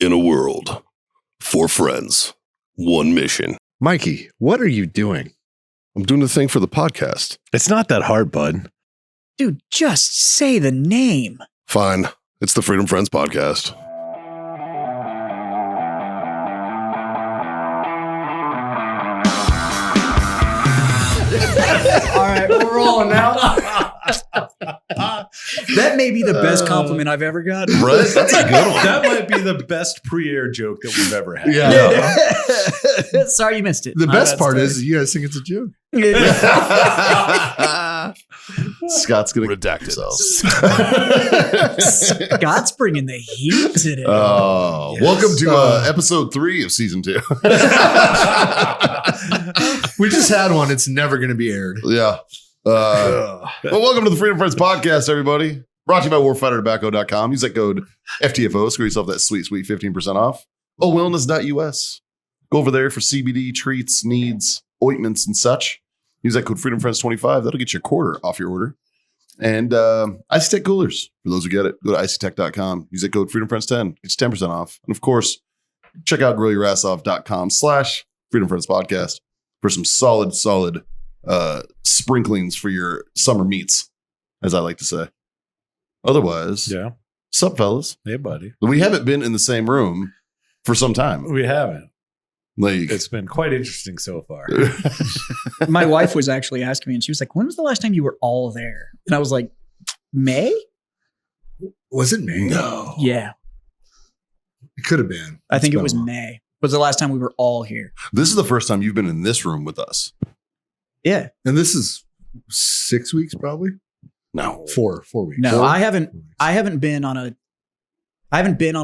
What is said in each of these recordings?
In a world, 4 friends, 1 mission. Mikey, what are you doing? I'm doing the thing for the podcast. It's not that hard, bud. Dude, just say the name. Fine. It's the Freedom Friends podcast. All right, we're rolling now. That may be the best compliment I've ever gotten. Right? That's a good one. That might be the best pre-air joke that we've ever had. Yeah. Sorry you missed it. The best part is you guys think it's a joke. Scott's going to redact himself. Scott's bringing the heat today. Oh, Yes. welcome to episode 3 of season 2. We just had one. It's never going to be aired. Yeah. Well, welcome to the Freedom Friends podcast, everybody. Brought to you by warfightertobacco.com. Use that code FTFO. Score yourself that sweet 15% off. Wellness.us. Go over there for CBD treats, needs, ointments, and such. Use that code FreedomFriends25. That'll get you a quarter off your order. And Icy Tech coolers. For those who get it, go to icytech.com. Use that code FreedomFriends10. It's 10% off. And of course, check out grillyourassoff.com/FreedomFriendsPodcast for some solid sprinklings for your summer meats, as I like to say. Otherwise, Yeah. sup, fellas? Hey, buddy. We haven't been in the same room for some time. We haven't. Like, It's been quite interesting so far. My wife was actually asking me, and she was like, when was the last time you were all there? And I was like, May? Was it May? no. Yeah, It could have been. I think It's it was been a while. May. Was the last time we were all here. This is the first time you've been in this room with us. Yeah. And this is 6 weeks, probably. No. 4 weeks. No, 4 I haven't. weeks. I haven't been on a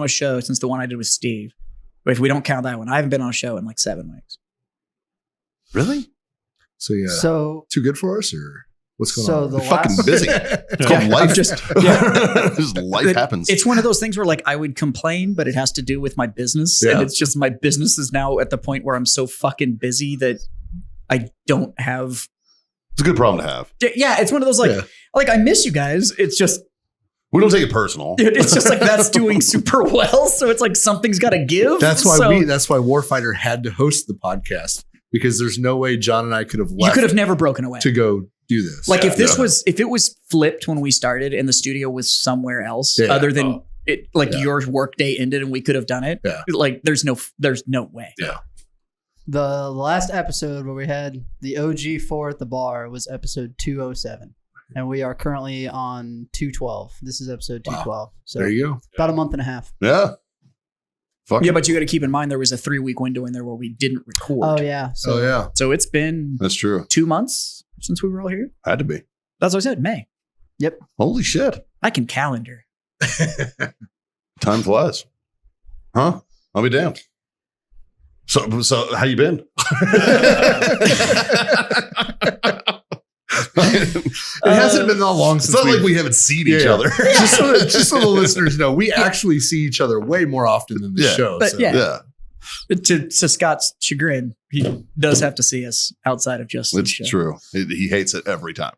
show since the one I did with Steve. But if we don't count that one, I haven't been on a show in like 7 weeks. Really? So yeah. So, Too good for us, or what's going so on? the You're fucking last, busy. It's called Yeah, life. I'm just- yeah. Just life happens. It's one of those things where like I would complain, but it has to do with my business. Yeah. And it's just my business is now at the point where I'm so fucking busy that I don't have. It's a good problem to have. Yeah, it's one of those like, Yeah. like I miss you guys. It's just, We don't take it personal. it's just like that's doing super well. So it's like something's got to give. That's why So that's why Warfighter had to host the podcast, because there's no way John and I could have you left could have never broken away. to go do this. Like Yeah, if yeah. if it was flipped when we started and the studio was somewhere else Yeah. other than it, like Yeah. your work day ended and we could have done it. Yeah. Like there's no way. the last episode where we had the OG4 at the bar was episode 207. And we are currently on 212. This is episode 212. So there you go. about a month and a half. Yeah. Fuck Yeah, it. but you got to keep in mind there was a 3-week window in there where we didn't record. Oh, yeah. So Oh yeah. So it's been That's true. 2 months since we were all here. Had to be. That's what I said, May. Holy shit. I can calendar. Time flies. Huh? I'll be damned. So how you been? It hasn't been that long It's since not like we haven't seen each Yeah. other. just so the listeners know, we actually see each other way more often than the Yeah. show. But so. yeah. Yeah, To Scott's chagrin, he does have to see us outside of just the it's show. true. He hates it every time,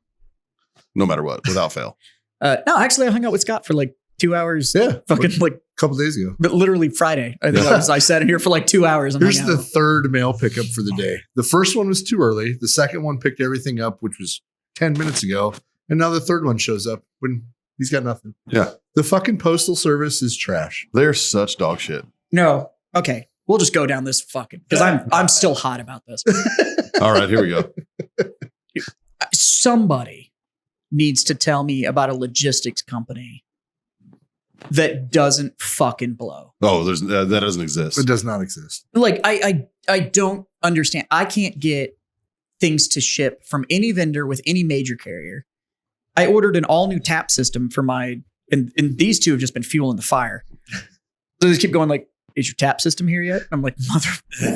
no matter what, without fail. No, actually, I hung out with Scott for like 2 hours. Yeah. Fucking like, A couple days ago. but literally Friday. I think I sat in here for like 2 hours. And Here's hung the out. third mail pickup for the day. The first one was too early. The second one picked everything up, which was 10 minutes ago. And now the third one shows up when he's got nothing. Yeah. The fucking postal service is trash. They're such dog shit. No, okay, we'll just go down this fucking because I'm still hot about this. All right, here we go. Somebody needs to tell me about a logistics company that doesn't fucking blow. Oh, there's that doesn't exist. It does not exist. Like I don't understand. I can't get things to ship from any vendor with any major carrier. I ordered an all new tap system for my, and these two have just been fueling the fire. So they just keep going like, is your tap system here yet? I'm like, mother.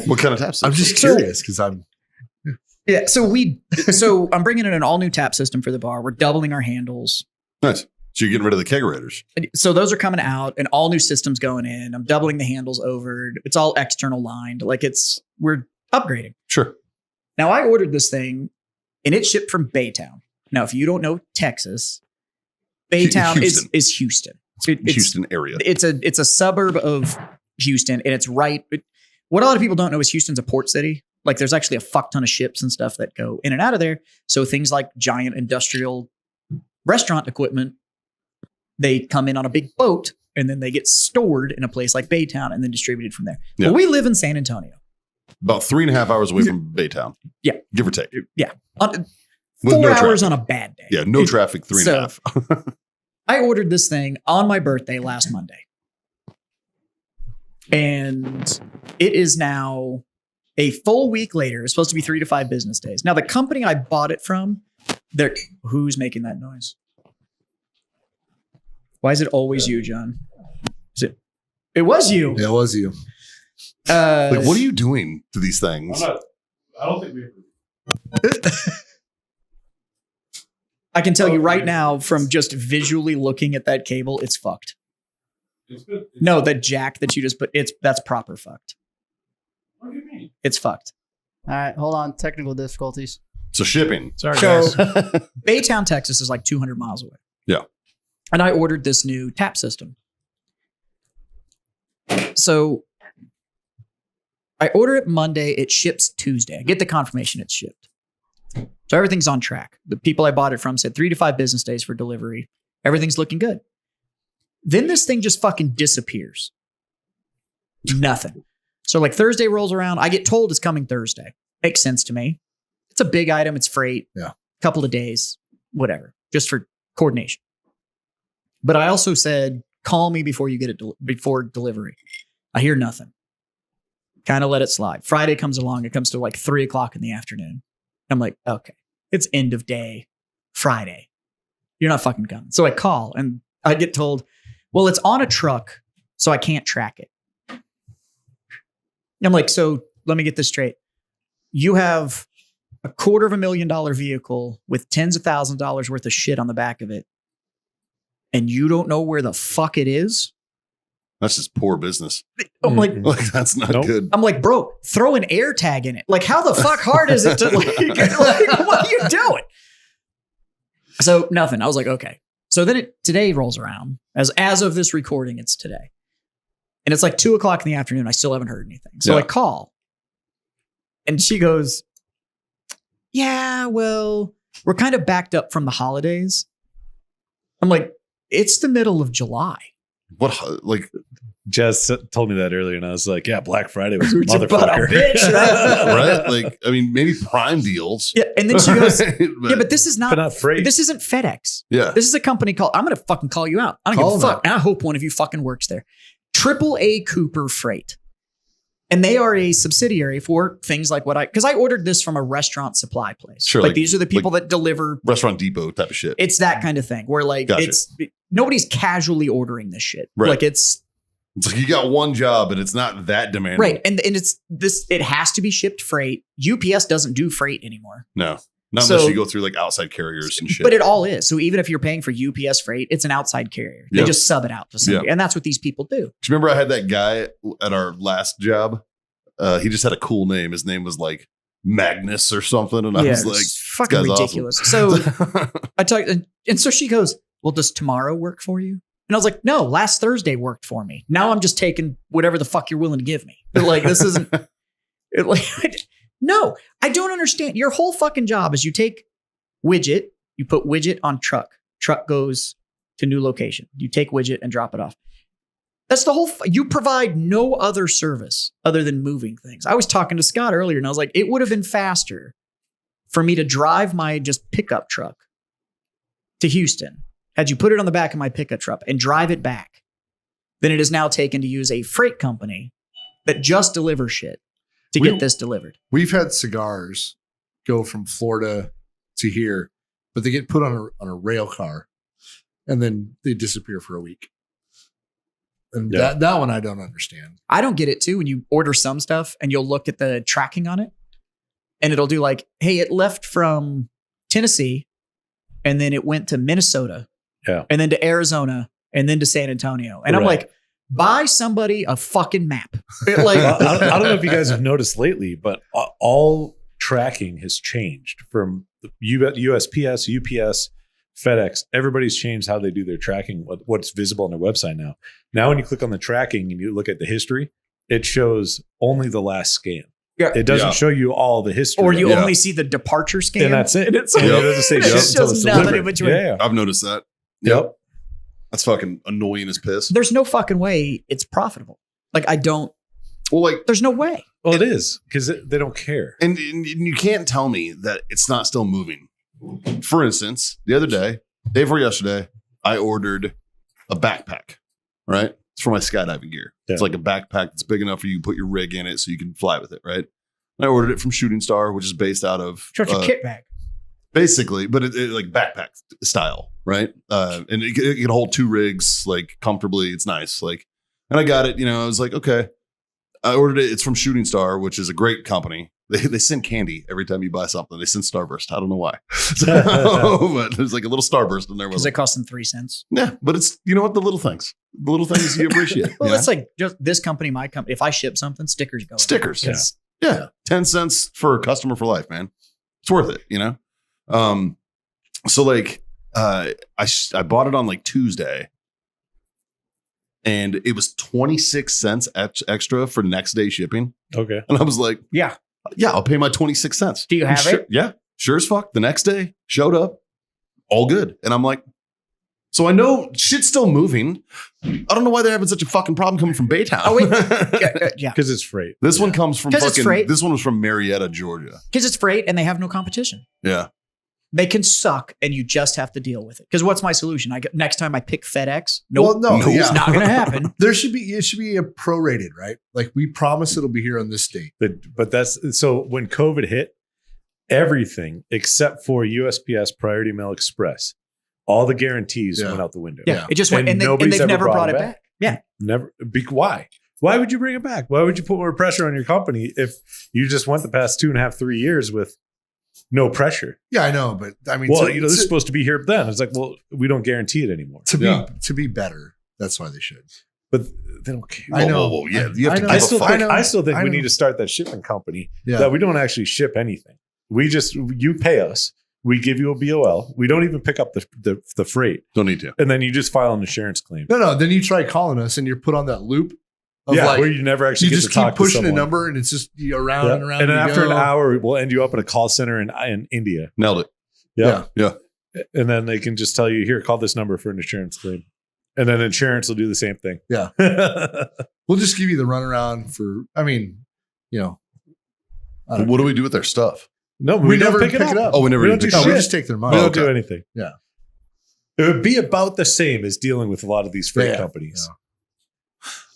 What kind of tap system? I'm just So- curious because I'm Yeah. So I'm bringing in an all new tap system for the bar. We're doubling our handles. Nice. So you're getting rid of the kegerators. So those are coming out and all new systems going in. I'm doubling the handles over. It's all external lined. Like we're upgrading. Sure. Now I ordered this thing and it shipped from Baytown. Now, if you don't know Texas, Baytown Houston. is Houston. It's Houston area. It's a suburb of Houston, and it's right. What a lot of people don't know is Houston's a port city. Like there's actually a fuck ton of ships and stuff that go in and out of there. So things like giant industrial restaurant equipment, they come in on a big boat and then they get stored in a place like Baytown and then distributed from there. Yeah. Well, we live in San Antonio. About 3.5 hours away from Baytown. Yeah. Give or take. Yeah. With 4 no hours traffic. on a bad day. Yeah, no traffic, 3.5. I ordered this thing on my birthday last Monday. And it is now a full week later. It's supposed to be 3 to 5 business days. Now, the company I bought it from, who's making that noise? Why is it always you, John? It was you. Yeah, it was you. Like, what are you doing to these things? I don't think we. I can tell you right now from just visually looking at that cable, it's fucked. It's good. No, the jack that you just put, that's proper fucked. What do you mean? It's fucked. All right, hold on. Technical difficulties. So shipping. Sorry, So guys. Baytown, Texas is like 200 miles away. Yeah. And I ordered this new tap system. So I order it Monday. It ships Tuesday. I get the confirmation it's shipped. So everything's on track. The people I bought it from said 3 to 5 business days for delivery. Everything's looking good. Then this thing just fucking disappears. Nothing. So like Thursday rolls around. I get told it's coming Thursday. Makes sense to me. It's a big item. It's freight. Yeah. Couple of days, whatever, just for coordination. But I also said, call me before you get it before delivery. I hear nothing. Kind of let it slide. Friday comes along. It comes to like 3 o'clock in the afternoon. I'm like, okay, it's end of day Friday. You're not fucking coming. So I call and I get told, well, it's on a truck, so I can't track it. I'm like, so let me get this straight. You have a $250,000 vehicle with tens of thousands of dollars worth of shit on the back of it, and you don't know where the fuck it is? That's just poor business. I'm like, Like, that's not Nope. good. I'm like, bro, throw an air tag in it. Like, how the fuck hard is it to like what are you doing? So nothing. I was like, okay. So then today rolls around. As of this recording, it's today. And it's like 2 o'clock in the afternoon. I still haven't heard anything. So Yeah. I call. And she goes, yeah, well, we're kind of backed up from the holidays. I'm like, it's the middle of July. What, like, Jess told me that earlier, and I was like, "Yeah, Black Friday was a But a motherfucker." bitch, right? Like, I mean, maybe Prime deals. Yeah. And then she goes, but, yeah, but this is but not freight. This isn't FedEx. yeah. This is a company called, I'm going to fucking call you out. I don't Call give a them fuck. And I hope one of you fucking works there. AAA Cooper Freight. And they are a subsidiary for things like because I ordered this from a restaurant supply place. Sure, Like, like- these are the people that deliver. Restaurant Depot type of shit. It's that kind of thing where like Gotcha. nobody's casually ordering this shit. Right. Like it's It's like you got one job, and it's not that demanding. right. And it's this, it has to be shipped freight. UPS doesn't do freight anymore. No, not So- unless you go through like outside carriers and shit. But it all is. So even if you're paying for UPS freight, it's an outside carrier. They Yeah. just sub it out to somebody. And that's what these people do. Do you remember I had that guy at our last job? He just had a cool name. His name was like Magnus or something. And I was like, it's fucking guy's awesome. ridiculous. So I talked, and so she goes, well, does tomorrow work for you? And I was like, no, last Thursday worked for me. Now I'm just taking whatever the fuck you're willing to give me. But like, this isn't, no, I don't understand. Your whole fucking job is you take widget, you put widget on truck goes to new location. You take widget and drop it off. That's the whole, you provide no other service other than moving things. I was talking to Scott earlier and I was like, it would have been faster for me to drive my just pickup truck to Houston, had you put it on the back of my pickup truck and drive it back, than it is now taken to use a freight company that just delivers shit to get this delivered. We've had cigars go from Florida to here, but they get put on a rail car and then they disappear for a week. And Yeah. that one I don't understand. I don't get it too when you order some stuff and you'll look at the tracking on it and it'll do like, hey, it left from Tennessee and then it went to Minnesota. Yeah. And then to Arizona and then to San Antonio. And I'm Right. like, buy somebody a fucking map. Like, I don't know if you guys have noticed lately, but all tracking has changed from USPS, UPS, FedEx, everybody's changed how they do their tracking, what's visible on their website now. Now, when you click on the tracking and you look at the history, it shows only the last scan. Yeah. It doesn't show you all the history. Or you only see the departure scan. And that's it. And it's It doesn't say shit it's until just it's nothing delivered. in between. Yeah. I've noticed that. Yep. That's fucking annoying as piss. There's no fucking way it's profitable. Like Well, like, there's no way. Well, it is because they don't care. and you can't tell me that it's not still moving. For instance, the other day before yesterday, I ordered a backpack, right? It's for my skydiving gear. Yeah. It's like a backpack that's big enough for you to put your rig in it so you can fly with it, right? And I ordered it from Shooting Star, which is based out of Such a kit bag. basically, but it like backpack style, right? And it can hold 2 rigs like comfortably. It's nice. Like, and I got it, I was like, okay. I ordered it. It's from Shooting Star, which is a great company. They send candy every time you buy something. They send Starburst. I don't know why. But there's like a little Starburst in there. Because it cost them 3 cents. Yeah, but it's, you know what? The little things you appreciate. Well, you it's know? like just this company, my company. If I ship something, stickers go. in. Stickers. It's- Yeah. 10 cents for a customer for life, man. It's worth it, So like, I bought it on like Tuesday, and it was 26 cents extra for next day shipping. Okay. And I was like, Yeah. I'll pay my 26 cents. Do you have it? Yeah, sure as fuck. The next day, showed up, all good. And I'm like, so I know shit's still moving. I don't know why they're having such a fucking problem coming from Baytown. Oh, wait. Yeah. Because it's freight. This one comes from 'Cause it's freight. this one was from Marietta, Georgia. Because it's freight and they have no competition. Yeah. They can suck and you just have to deal with it. Because what's my solution? Next time I pick FedEx, nope, Well, no, it's not going to happen. It should be a prorated, right? Like we promise it'll be here on this date. But that's so when COVID hit, everything except for USPS Priority Mail Express, all the guarantees Yeah. went out the window. Yeah. It just went, and nobody's they've ever never brought it back. Yeah. Never. Why? Why would you bring it back? Why would you put more pressure on your company if you just went the past 2.5, 3 years with no pressure? Yeah, I know, but I mean, Well, this is supposed to be here then. It's like, well, we don't guarantee it anymore. to be better. That's why they should. But they don't care. I know. Whoa, yeah, you have to I know. give I a still fuck. think, know. I still think I we know. need to start that shipping company Yeah. that we don't actually ship anything. You pay us. We give you a BOL. We don't even pick up the freight. Don't need to. And then you just file an insurance claim. No. Then you try calling us and you're put on that loop of Yeah, like where you never actually you get just to keep talk pushing to a someone. number and it's just around Yeah. and around. And then you after go. an hour, we'll end you up in a call center in India. Nailed it. Yeah. Yeah. And then they can just tell you, here, call this number for an insurance claim. And then insurance will do the same thing. Yeah. We'll just give you the runaround for. I mean, I don't What do we do with their stuff? No, We don't never pick it pick it up. up. Oh, we never We even don't pick do it No, up. we shit. just take their We money. don't Okay. do anything. Yeah. It would be about the same as dealing with a lot of these freight Yeah. companies.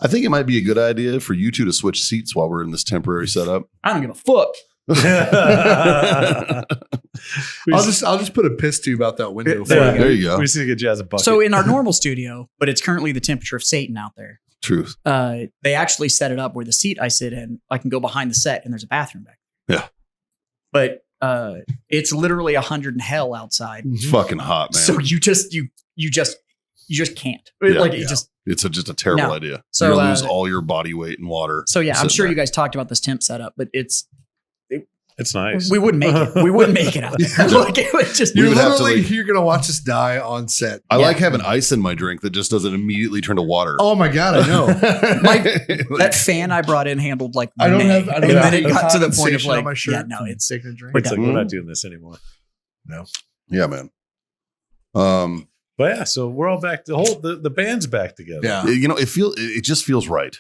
I think it might be a good idea for you two to switch seats while we're in this temporary setup. I don't give a fuck. I'll just put a piss tube out that window. For Yeah. you. There you go. We just need to get Jazz a bucket. So in our normal studio, but it's currently the temperature of Satan out there. Truth. They actually set it up where the seat I sit in, I can go behind the set and there's a bathroom back there. Yeah. But it's literally 100 in hell outside. It's fucking hot, man. So you just can't. Yeah, like it yeah. just It's just a terrible No. idea. So, You're gonna lose all your body weight in water. so yeah, I'm sitting sure there. you guys talked about this temp setup, but it's it's nice. we wouldn't make it. We wouldn't make it out there. Like it was just We You're would have to, literally like- you're gonna watch us die on set. I Yeah. like having ice in my drink that just doesn't immediately turn to water. Oh my god, I know. that fan I brought in handled like I don't May. have. I don't and have then it got to the point of condensation on like my shirt. yeah, no, it's taking a drink. we're It's like, done. we're not doing this anymore. Yeah, man. But yeah, so we're all back. The band's back together. Yeah. It just feels right.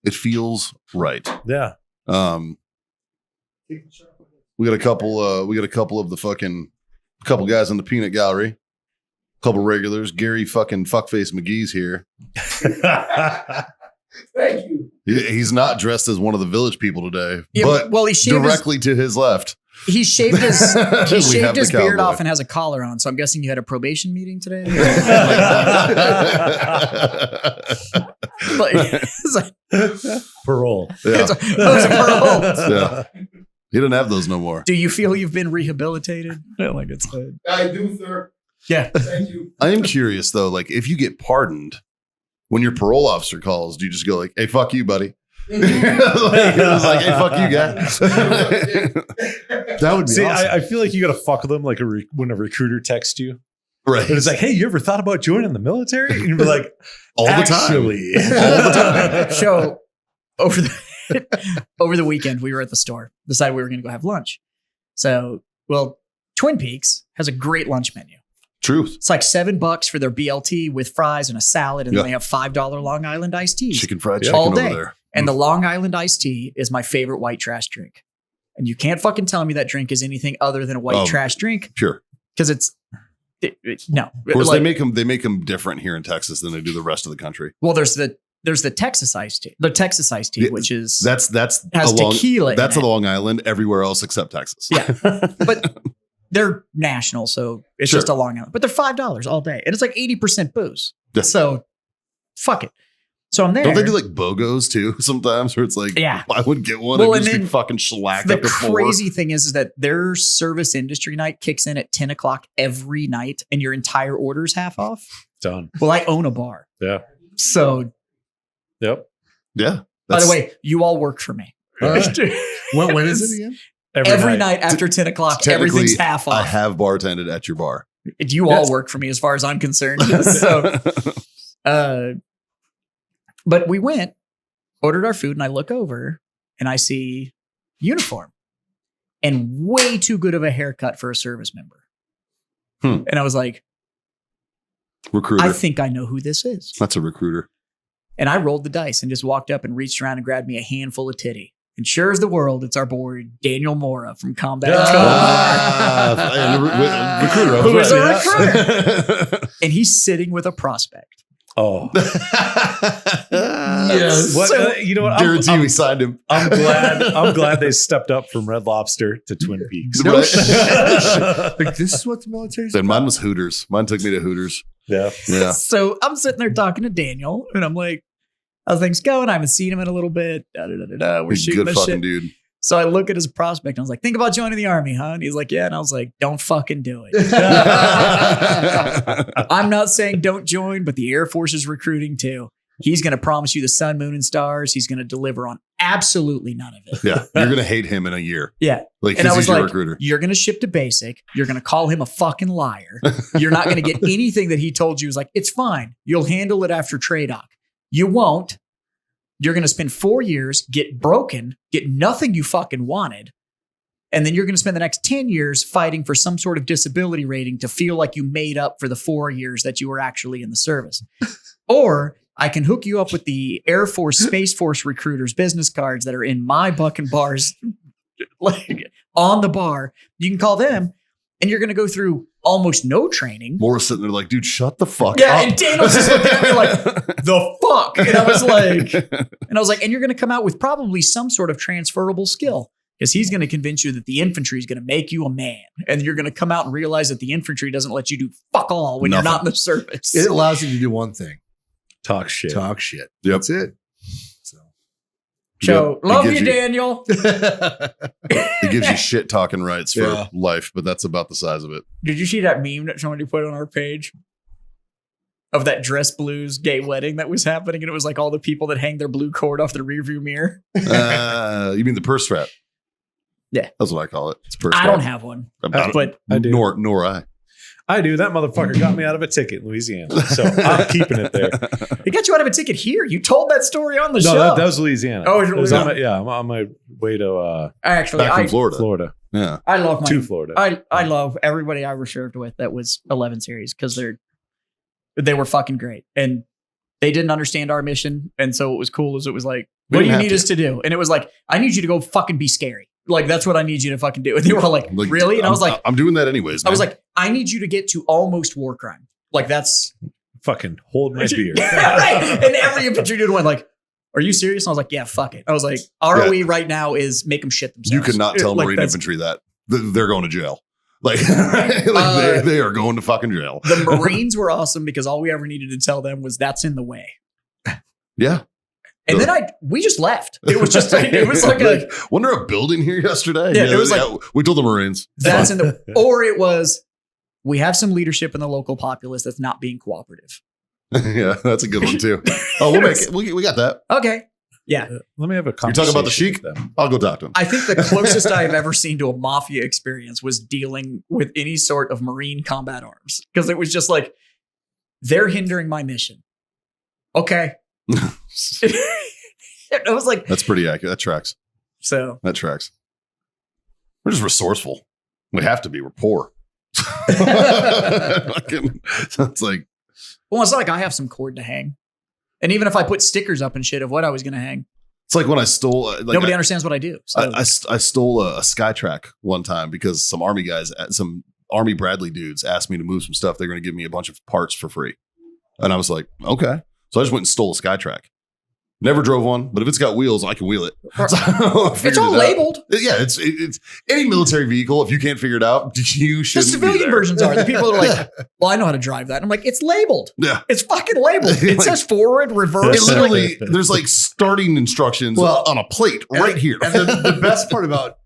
It feels right. Yeah. We got a couple of the fucking couple guys in the peanut gallery. Couple regulars. Gary fucking fuckface McGee's here. Thank you. He's not dressed as one of the village people today, Yeah, but well, he shaved directly to his left. he shaved his We he have shaved the his beard cowboy. off and has a collar on. So I'm guessing you had a probation meeting today. But it's like, Parole. Yeah. it's a parole. Yeah. He didn't have those no more. Do you feel you've been rehabilitated? Like it's I do, sir. yeah. Thank you. I am curious though, like if you get pardoned, when your parole officer calls, do you just go like, "Hey, fuck you, buddy"? Like, it was like, "Hey, fuck you, guy." That would be See, awesome. I feel like you got to fuck with them like when a recruiter texts you. Right. But it's like, hey, you ever thought about joining the military? And you'd be like, all the time. actually. All the time. So over the weekend, we were at the store, decided we were going to go have lunch. So, well, Twin Peaks has a great lunch menu. Truth. It's like $7 for their BLT with fries and a salad, and Yeah. then they have $5 Long Island iced teas. Chicken fried Yeah. chicken All over day. there. And the Long Island iced tea is my favorite white trash drink. And you can't fucking tell me that drink is anything other than a white trash drink, Pure. because no. Of course, Like, they make them different here in Texas than they do the rest of the country. well, there's the Texas iced tea, Yeah, which is That's has along, tequila. That's in a it. Long Island everywhere else except Texas. Yeah. But they're national, so it's Sure. just a Long Island. But they're $5 all day, and it's like 80% booze. Yeah. So, fuck it. So I'm there. Don't they do like BOGOs too sometimes where it's like, Yeah. I would get one Well, and and just be then fucking shellacked the up to 4. crazy thing is that their service industry night kicks in at 10 o'clock every night, and your entire order is half off. Done. Well, I own a bar, Yeah. so Yep. Yeah. by the way, you all work for me. When is it again? Every night after 10 o'clock, Technically, everything's half I off. have bartended at your bar. You all work for me as far as I'm concerned. So, but we went, ordered our food, and I look over and I see uniform and way too good of a haircut for a service member. And I was like, Recruiter. I think I know who this is. That's a recruiter. And I rolled the dice and just walked up and reached around and grabbed me a handful of titty. And sure as the world, it's our boy Daniel Mora from Combat Recruiter. Who is a Right. recruiter. And he's sitting with a prospect. Oh. Yes. What, So- you know what? Guarantee we signed him. I'm glad they stepped up from Red Lobster to Twin Peaks. Right. Like, this is what the military's Then mine was Hooters. Mine took me to Hooters. Yeah. Yeah. So I'm sitting there talking to Daniel, and I'm like, how's things going? I haven't seen him in a little bit. We're He's a shooting good this fucking shit. dude. So I look at his prospect, and I was like, think about joining the Army, huh? And he's like, yeah. And I was like, don't fucking do it. I'm not saying don't join, but the Air Force is recruiting too. He's going to promise you the sun, moon, and stars. He's going to deliver on absolutely none of it. Yeah. You're going to hate him in a year. Yeah. Like, And I he's was your like, recruiter. you're going to ship to basic. You're going to call him a fucking liar. You're not going to get anything that he told you. Is like, it's fine. You'll handle it after TRADOC. You won't. You're going to spend 4 years, get broken, get nothing you fucking wanted. And then you're going to spend the next 10 years fighting for some sort of disability rating to feel like you made up for the 4 years that you were actually in the service. Or I can hook you up with the Air Force, Space Force recruiters business cards that are in my buck and bars, like on the bar. You can call them, and you're going to go through almost no training. Moore's sitting there like, dude, shut the fuck Yeah, up. and Daniel's just looking at me like, the fuck? And I was like, and you're going to come out with probably some sort of transferable skill, because he's going to convince you that the infantry is going to make you a man. And you're going to come out and realize that the infantry doesn't let you do fuck all when you're not in the service. It allows you to do one thing: Talk shit. talk shit. Yep. That's it. So So, Yep. It love gives you, you- Daniel. It gives you shit talking rights for Yeah. life, but that's about the size of it. Did you see that meme that somebody put on our page of that dress blues gay wedding that was happening? And it was like all the people that hang their blue cord off their rearview mirror. You mean the purse strap? Yeah. That's what I call it. It's purse I strap. don't have one, About- but I do. Nor I. I do. That motherfucker got me out of a ticket in Louisiana. So I'm keeping it there. it got you out of a ticket here. You told that story on the No, show. that was Louisiana. Oh, it's It was on Louisiana. I'm on my way to Actually, Back from Florida. Florida. Yeah. I love my To Florida. I love everybody I was served with that was 11 series, because they were fucking great, and they didn't understand our mission. And so what was cool is it was like, We what do you didn't need have us to do? And it was like, I need you to go fucking be scary. Like, that's what I need you to fucking do. And they were all like, really? And I was like, I'm doing that anyways. I was man. like, I need you to get to almost war crime. Like, that's Fucking hold my beer. yeah, right. And every infantry dude went like, are you serious? And I was like, yeah, fuck it. I was like, ROE right now is make them shit themselves. you could not tell Like, Marine that's- infantry that. They're going to jail. Like, they are going to fucking jail. The Marines were awesome, because all we ever needed to tell them was that's in the way. Yeah. And then we just left. It was just like, it was like a, wasn't there a building here yesterday? Yeah, it was like- we told the Marines. that's in the, or it was, we have some leadership in the local populace that's not being cooperative. Yeah, that's a good one too. Oh, we'll make it. We got that. Okay. Yeah. Let me have a You're conversation. talking about the Sheik? with them. I'll go talk to him. I think the closest I've ever seen to a mafia experience was dealing with any sort of Marine combat arms. Because it was just like, they're hindering my mission. Okay. I was like, That's pretty accurate. That tracks. so That tracks. We're just resourceful. We have to be. We're poor. It's like, well, it's not like I have some cord to hang. And even if I put stickers up and shit of what I was going to hang, it's like when I stole. Like nobody understands what I do. So. I stole a Skytrack one time because some Army guys, some Army Bradley dudes asked me to move some stuff. They're going to give me a bunch of parts for free. And I was like, okay. So I just went and stole a Skytrack. Never drove one, but if it's got wheels, I can wheel it. So I figured It's all it out. labeled. Yeah, it's any military vehicle. If you can't figure it out, you The should. civilian versions are. The people are like, well, I know how to drive that. And I'm like, it's labeled. Yeah, It's fucking labeled. It Like- says forward, it reverse. literally. There's like starting instructions Well, on a plate right here. And the best part about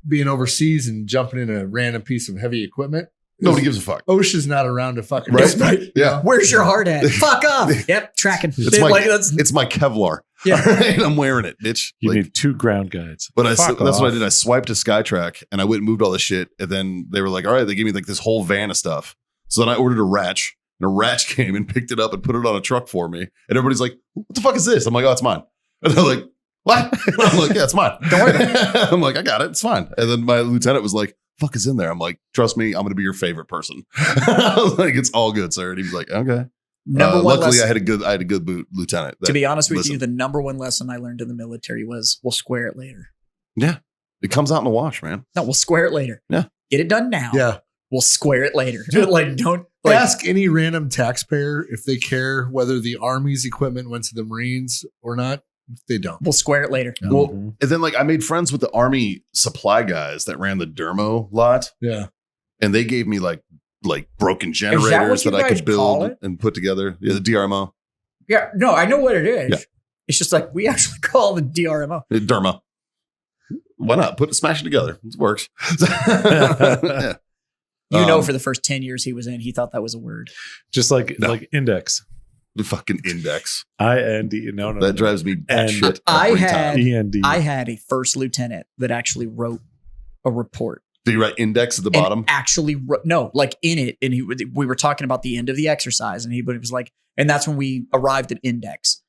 being overseas and jumping in a random piece of heavy equipment, Nobody gives a fuck. OSHA's not around to fucking Right? right. Yeah, Where's your heart at? Fuck off. Yep, tracking. It's my- Like, that's, it's my Kevlar. Yeah. All right? I'm wearing it, bitch. You Like, need 2 ground guides. but Fuck that's what I off. did. I swiped a Skytrack and I went and moved all the shit. And then they were like, all right, they gave me like this whole van of stuff. So then I ordered a Ratch and a Ratch came and picked it up and put it on a truck for me. And everybody's like, what the fuck is this? I'm like, oh, it's mine. And they're like, what? And I'm like, yeah, it's mine. Don't worry about it. I'm like, I got it. It's fine. And then my lieutenant was like, fuck is in there? I'm like, trust me, I'm going to be your favorite person. I was like, it's all good, sir. And he was like, okay. number one Luckily, lesson. I had a good lieutenant. To that- be honest with listen. you, the number one lesson I learned in the military was we'll square it later. Yeah, it comes out in the wash, man. No, we'll square it later. Yeah. Get it done now. Yeah. We'll square it later. Dude, like, don't like, Ask any random taxpayer if they care whether the Army's equipment went to the Marines or not. They don't. we'll square it later. Well, Mhm. and then like I made friends with the Army supply guys that ran the Dermo lot, Yeah. and they gave me like broken what generators you that I guys could call build it? and put together. Yeah, the DRMO, Yeah, no, I know what it is. Yeah. It's just like we actually call it the DRMO. Derma. Why not smash it together? It works. Yeah. You know, Um, for the first 10 years he was in, he thought that was a word. Just like No. like index. the fucking index IND. No. that drives me And batshit I every had- time. END. I had a first lieutenant that actually wrote a report. Do you write index at the And bottom? actually no, like in it. And we were talking about the end of the exercise, and he was like, and that's when we arrived at index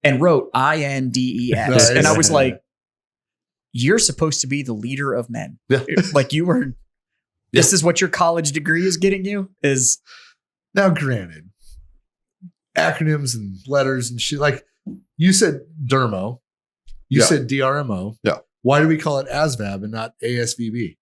and wrote INDEX. Nice. And I was like, you're supposed to be the leader of men. Yeah. Like you were, this is what your college degree is getting you is Now, granted, acronyms and letters and shit. Like you said, Dermo. You Yeah. said DRMO. Yeah. Why do we call it ASVAB and not ASVB?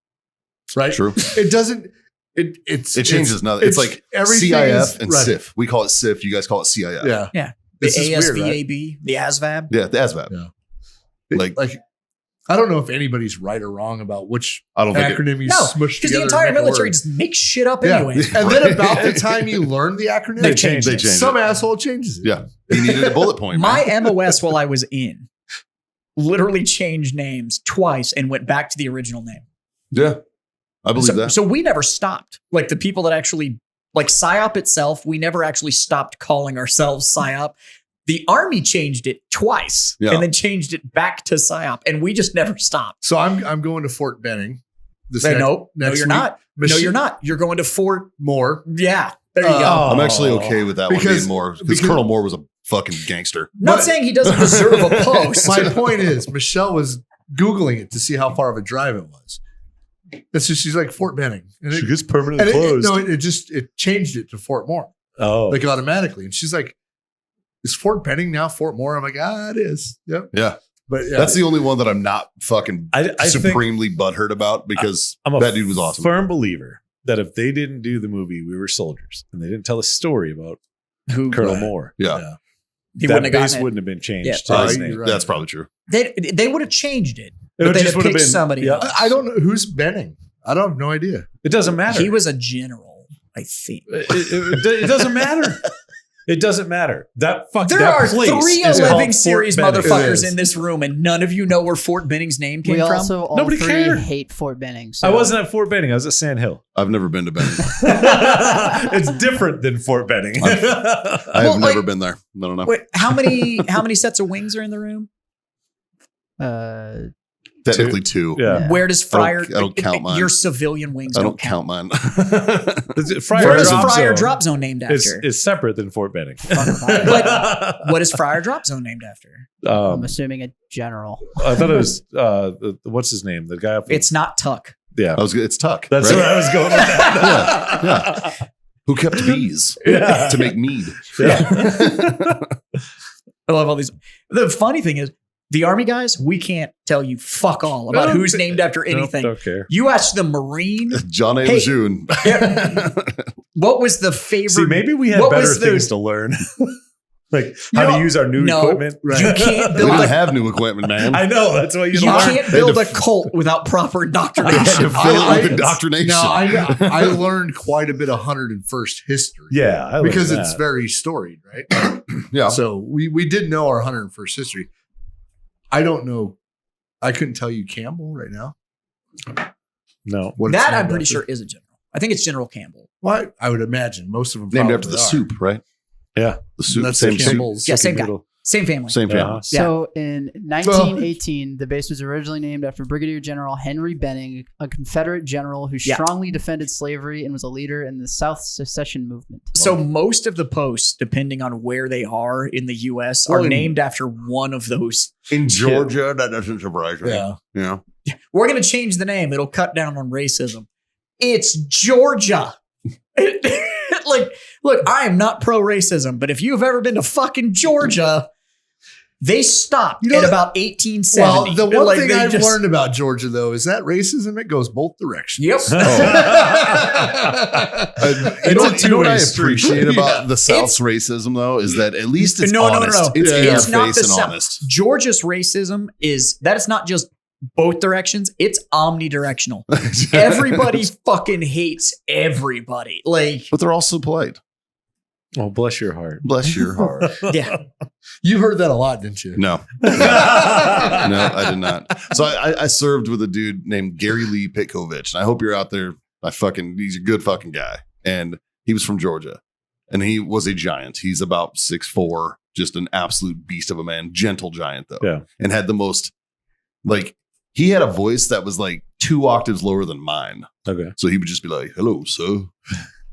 Right. True. It doesn't. It It changes now. It's like everything CIF is- and right. SIF. We call it SIF. You guys call it CIF. Yeah. the This is weird, right? ASVAB, the ASVAB. Yeah, the ASVAB. Yeah. Like- Like I don't know if anybody's right or wrong about which I don't think it, acronym you No, smushed Because together. the entire to make a military word. just makes shit up Yeah. anyway. And then about the time you learn the acronym, They changed They it. changed some it. asshole changes it. Yeah. He needed a bullet point. My man. MOS while I was in literally changed names twice and went back to the original name. Yeah. I believe So, that. so we never stopped. Like the people that actually, like PSYOP itself, we never actually stopped calling ourselves PSYOP. The Army changed it twice Yeah. and then changed it back to PSYOP, and we just never stopped. So I'm going to Fort Benning. This Say, no, next you're week. not. No, you're not. You're going to Fort. Moore. Yeah, there you go. Oh. I'm actually okay with that one Because- being more because because- Colonel Moore was a fucking gangster. Not but- saying he doesn't deserve a post. My point is, Michelle was Googling it to see how far of a drive it was. It's just she's like Fort Benning, and She it, gets permanently and closed. it changed it to Fort Moore oh. like automatically, and she's like, "Is Fort Benning now Fort Moore?" I'm like, "Ah, it is." Yep. Yeah. But yeah, That's the only one that I'm not fucking I think supremely butthurt about because I'm a that dude was awesome. firm believer that if they didn't do the movie We Were Soldiers and they didn't tell a story about Who Colonel Right. Moore, Yeah. he that wouldn't have base gotten it. wouldn't have been changed Yeah. to his You're name. right. That's probably true. They would have changed it, It but they'd just have would have picked been somebody yeah. else. I don't know who's Benning. I don't have no idea. It doesn't matter. He was a general, I think. It doesn't matter. It doesn't matter. There There are 3 11 living series Benning. motherfuckers It is. in this room, and none of you know where Fort Benning's name came We from. also all Nobody 3 cared. hate Fort Benning. So I wasn't at Fort Benning. I was at Sand Hill. I've never been to Benning. It's different than Fort Benning. I have Well, never like- been there. I don't know. Wait, how many sets of wings are in the room? Technically two. Yeah. Where does Fryer? I don't count mine. Your civilian wings I don't don't count mine. Where does Fryer Drop Zone named after? Is separate than Fort Benning. What is Fryer Drop Zone named after? I'm assuming a general. I thought it was what's his name? The guy up. It's not Tuck. Yeah, It's Tuck. that's right? where I was going with that. Yeah. Who kept bees Yeah. to make mead? Yeah. I love all these. The funny thing is, the Army guys, we can't tell you fuck all about who's named after anything. Don't care. You ask the Marine, John A. Hey. Lejeune. what was the favorite? See, maybe we had what better was the- things to learn, like how to use our new equipment. You can't We build didn't a have new equipment, man. I know that's why you you learn. can't build a cult without proper I had to indoctrination. fill it with indoctrination. No, I learned quite a bit of 101st history. Yeah, I learned because that. it's very storied, right? Yeah. So we did know our 101st history. I don't know. I couldn't tell you Campbell right now. no. What it's That named I'm pretty after. sure is a general. I think it's General Campbell. Well, I would imagine most of them Named probably after the are. soup, right? Yeah, The soup. That's Same the soup. Campbell's. Yeah, same guy. Noodle. Same family. Same family. Yeah. So in 1918, the base was originally named after Brigadier General Henry Benning, a Confederate general who Yeah. strongly defended slavery and was a leader in the South Secession movement. So most of the posts, depending on where they are in the U.S., are Well, in- named after one of those. In Georgia, that doesn't surprise me. Yeah. Yeah. We're going to change the name. It'll cut down on racism. It's Georgia. Look, I am not pro racism, but if you've ever been to fucking Georgia, they stopped You know at that- about 1870. Well, the one thing they I've just- learned about Georgia, though, is that racism, it goes both directions. Yep. You know what I two-way street. appreciate about the South's racism, though, is that at least it's No. honest. It's in It's your not face the and South. honest. Georgia's racism is that it's not just both directions, it's omnidirectional. Everybody fucking hates everybody. Like, But they're also polite. Oh, bless your heart. Bless your heart. yeah. You heard that a lot, didn't you? No. No, I did not. So I served with a dude named Gary Lee Pitkovich. And I hope you're out there. He's a good fucking guy. And he was from Georgia. And he was a giant. He's about 6'4", just an absolute beast of a man. Gentle giant, though. Yeah. And had the most, he had a voice that was like 2 octaves lower than mine. Okay. So he would just be like, "Hello, sir.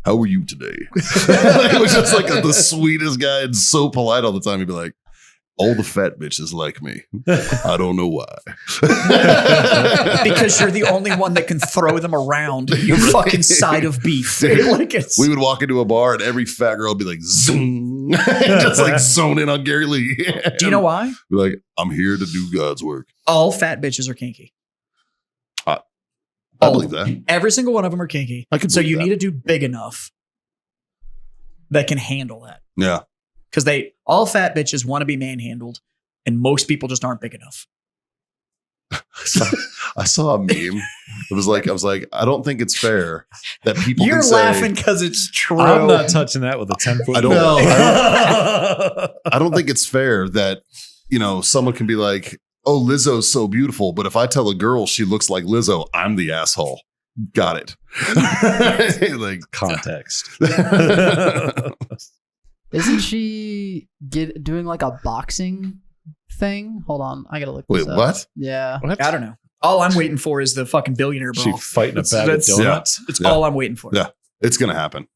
How are you today?" It was just like the sweetest guy and so polite all the time. He'd be like, "All the fat bitches like me. I don't know why." Because you're the only one that can throw them around, you fucking side of beef. Like it's, We would walk into a bar and every fat girl would be like, zoom, just like zone in on Gary Lee. do you know why? Be like, "I'm here to do God's work." All fat bitches are kinky. I believe that. Every single one of them are kinky. I can So believe you that. need to do big enough that can handle that. Yeah. Because all fat bitches want to be manhandled, and most people just aren't big enough. I saw a meme. I was like, I don't think it's fair that people You're can say, laughing because it's true. I'm not touching that with a 10-foot. I don't- pole. I don't think it's fair that, someone can be like, "Oh, Lizzo's so beautiful," but if I tell a girl she looks like Lizzo, I'm the asshole. Got it. Like Context. Isn't she doing like a boxing thing? Hold on, I gotta look. Wait, This up. what? Yeah. What? I don't know. All I'm waiting for is the fucking billionaire She brawl. fighting a bag of That's- donuts. It's Yeah. all I'm waiting for. Yeah. It's gonna happen.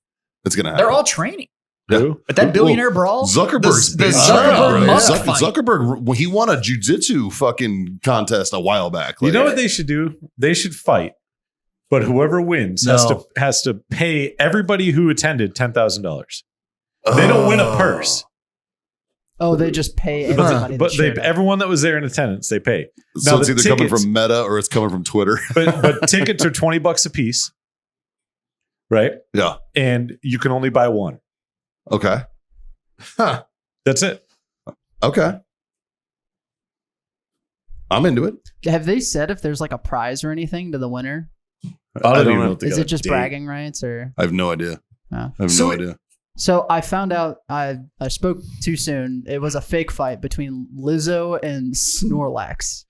It's gonna happen. They're all training. Who? But that billionaire brawl, Zuckerberg's the big. Zuckerberg Yeah, mug Zuck- fight. Zuckerberg, well, he won a jujitsu fucking contest a while back. You know what they should do? They should fight, but whoever wins has to pay everybody who attended $10,000. They don't win a purse, Oh, they just pay everybody. but everyone that was there in attendance they pay. So Now it's the either coming tickets- from Meta or it's coming from Twitter. But tickets are $20 a piece, right? Yeah. And you can only buy one. Okay. Huh. That's it. Okay. I'm into it. Have they said if there's like a prize or anything to the winner? I don't know. if they Is got it a just date. bragging rights or? I have no idea. No. I have no idea. So I found out I spoke too soon. It was a fake fight between Lizzo and Snorlax.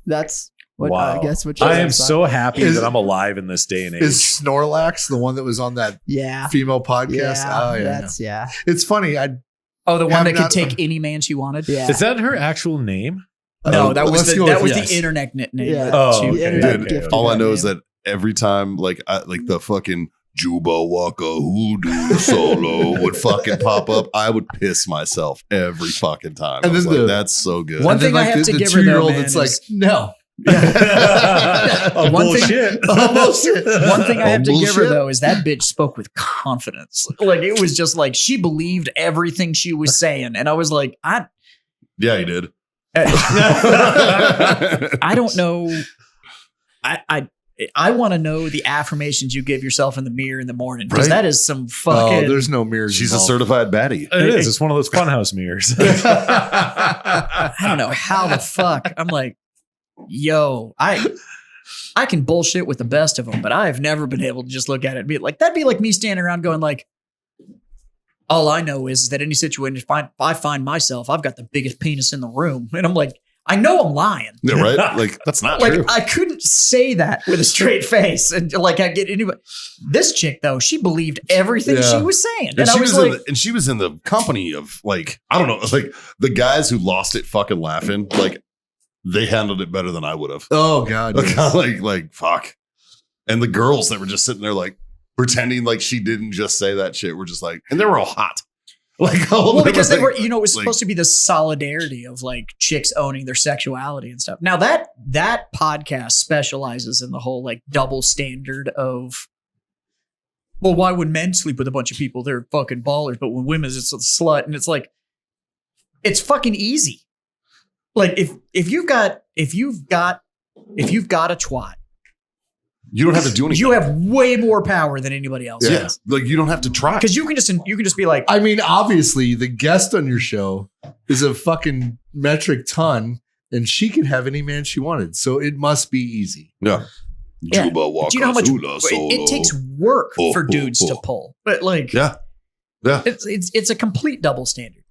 That's what Wow. I guess. What I am so happy Is- that I'm alive in this day and age. Is Snorlax the one that was on that yeah. female podcast? Yeah, Oh, yeah. that's yeah. It's funny. Oh, the one Have that could not- take any man she wanted. Yeah. Is that her actual name? No, that was let's go that with was yes. the internet nickname. Yeah. Oh, She- okay. internet okay, gifted All I that know is name. that every time, like the fucking Juba Waka Hoodoo solo would fucking pop up, I would piss myself every fucking time. And I was then like, the- that's so good. One And then, thing I have to the give her, though, 2-year-old man, that's like, is- no. Oh, One thing- bullshit. Bullshit. One thing I have to give her Bullshit. though is that bitch spoke with confidence. Like it was just like she believed everything she was saying, and I was like, Yeah, he did. I don't know. I want to know the affirmations you give yourself in the mirror in the morning because Right? that is some fucking. Oh, there's no mirrors. She's a involved. certified baddie. It is. It's one of those funhouse mirrors. I don't know how the fuck. I'm like, yo, I can bullshit with the best of them, but I've never been able to just look at it and be like, that'd be like me standing around going like, all I know is that any situation if I find myself, I've got the biggest penis in the room, and I'm like, I know I'm lying. Yeah, right? Like, that's not Like true. I couldn't say that with a straight face, and like I get anybody. This chick though, she believed everything Yeah. she was saying, And and I she was was like, and she was in the company of like, I don't know, like the guys who lost it fucking laughing, like they handled it better than I would have. Oh God. yes. like fuck. And the girls that were just sitting there like pretending like she didn't just say that shit were just like, and they were all hot. Like all of well, them because they like- were, it was like- supposed to be the solidarity of like chicks owning their sexuality and stuff. Now that podcast specializes in the whole like double standard of, well, why would men sleep with a bunch of people? They're fucking ballers, but when women's it's a slut, and it's like, it's fucking easy. Like if you've got a twat, you don't have to do anything. you have way more power than anybody else yeah. has. Like you don't have to try. Because you can just be like, I mean, obviously, the guest on your show is a fucking metric ton, and she could have any man she wanted. So it must be easy. Yeah. Yeah. Juba Waka do you know how much Sula it Solo. takes work Oh, for oh, dudes to oh. pull? But like, Yeah. Yeah. it's a complete double standard.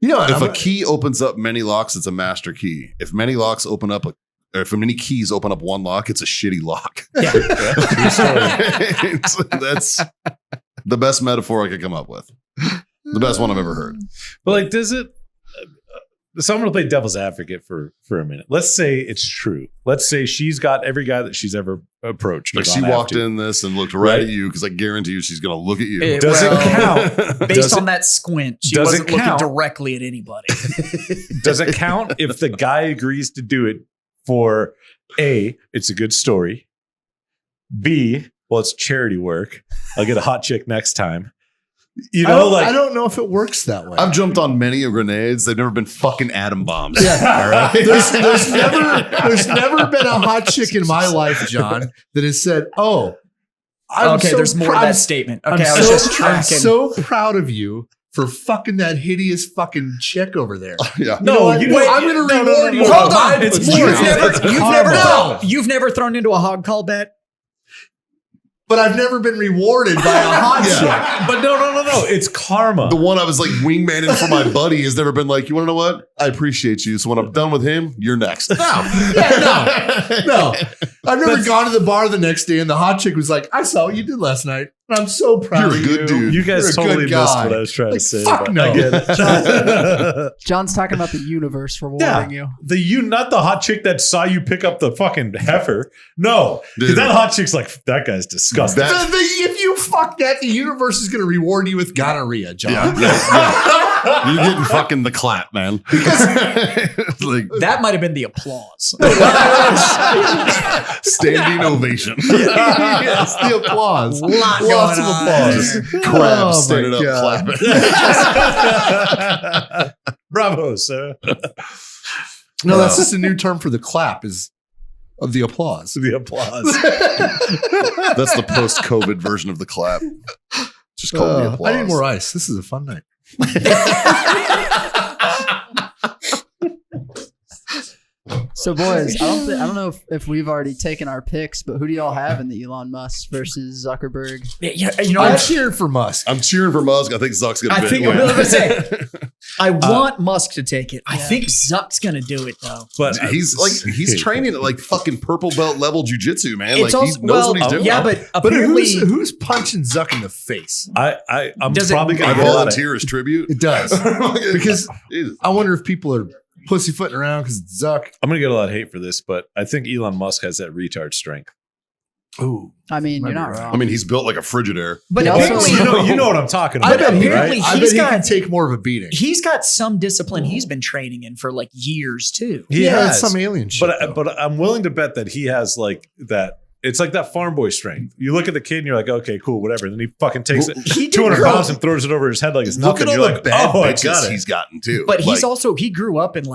You know, If a key opens up many locks, it's a master key. If many locks open up, or if many keys open up one lock, it's a shitty lock. Yeah. That's the best metaphor I could come up with. The best one I've ever heard. But like, does it? So I'm going to play devil's advocate for a minute. Let's say it's true. Let's say she's got every guy that she's ever approached. Like or she gone walked after. in this and looked right Right. at you because I guarantee you she's going to look at you. Eh, Does well, it count? Based Does on it- that squint, she does it wasn't looking count? directly at anybody. Does it count if the guy agrees to do it for A, it's a good story. B, well, it's charity work. I'll get a hot chick next time. You know, I don't know if it works that way. I've jumped on many grenades. They've never been fucking atom bombs. Yeah. All right. there's never been a hot chick in my life, John, that has said, "Oh, I'm Okay, so there's more to proud- that statement. I'm Okay, I was so- just tracking. I'm so proud of you for fucking that hideous fucking chick over there. Yeah. No, You know you what? don't- I'm going to no, no, reward no, you. no, Hold no. on. It's You've more. You've never thrown into a hog call bet. But I've never been rewarded by a hot Yeah. chick. But no. It's karma. The one I was like wingmaning for my buddy has never been like, you want to know what? I appreciate you. So when I'm done with him, you're next. No, I've never gone to the bar the next day and the hot chick was like, "I saw what you did last night, and I'm so proud You're a of good you." dude. You guys You're a totally good missed guy. what I was trying Like, to say. fuck but no. I get it. John's talking about the universe rewarding you. Not the hot chick that saw you pick up the fucking heifer. No, 'cause Dude. that hot chick's like, that guy's disgusting. That- If you fuck that, the universe is going to reward you with gonorrhea, John. Yeah. You're getting fucking the clap, man. Like That might have been the applause. standing ovation. Yes, the applause. Lot Lots going of on. applause. Just Oh, crabs my standing up God. clapping. Bravo, sir. No, that's just a new term for the clap is of the applause. The applause. That's the post-COVID version of the clap. Just call it the applause. I need more ice. This is a fun night. So, boys, I don't know if we've already taken our picks, but who do y'all have in the Elon Musk versus Zuckerberg? Yeah, you know I'm what? cheering for Musk. I'm cheering for Musk. I think Zuck's gonna I win. think I'm gonna say I want Musk to take it. I Yeah. think Zuck's gonna do it though. But he's training at like fucking purple belt level jujitsu, man. It's Like also he knows what he's doing. yeah, but But apparently who's punching Zuck in the face? I'm Does it- probably I going to get on it. volunteer as tribute. It does. Because Jesus. I wonder if people are pussyfooting around because Zuck. I'm gonna get a lot of hate for this, but I think Elon Musk has that retard strength. Ooh. I mean, Might you're be not right. wrong. I mean, he's built like a Frigidaire. But He also- apparently, You know what I'm talking I about. bet right? apparently I he's bet he got can take more of a beating. he's got some discipline he's been training in for like years too. He yeah, has, it's some alien shit. but I'm willing to bet that he has like that. It's like that farm boy strength. You look at the kid and you're like, okay, cool, whatever. And then he fucking takes it He did 200 grow- pounds and throws it over his head like it's Look nothing. at all You're the like, bad oh, I got bitches it. he's gotten too. But he's Like, also he grew up in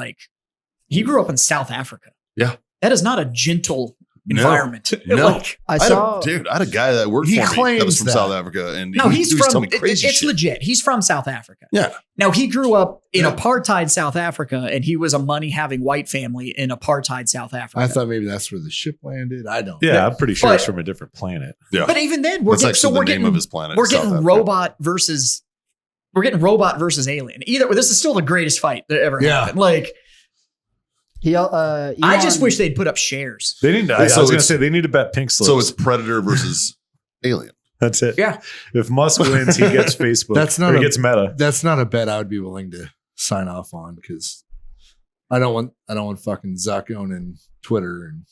South Africa. Yeah. That is not a gentle No. environment. No. Like, I I saw. had a guy that worked He for me that claims was from that. South Africa, and no, he he's was from. telling me crazy It's shit. legit. He's from South Africa. Yeah. Now he grew up in Yeah. apartheid South Africa, and he was a money-having white family in apartheid South Africa. I thought maybe that's where the ship landed. I don't. Yeah, I'm pretty sure But- it's from a different planet. Yeah, But even then, we're that's getting actually the name of his planet. we're South getting Africa. robot versus alien. Either this is still the greatest fight that ever Yeah. happened. Like He, I just Elon- wish they'd put up shares. They need to, I So was going to it's- say, they need to bet pink slips. So it's Predator versus Alien. That's it. Yeah. If Musk wins, he gets Facebook. That's not or he a- gets Meta. That's not a bet I would be willing to sign off on because I don't want fucking Zuck owning Twitter and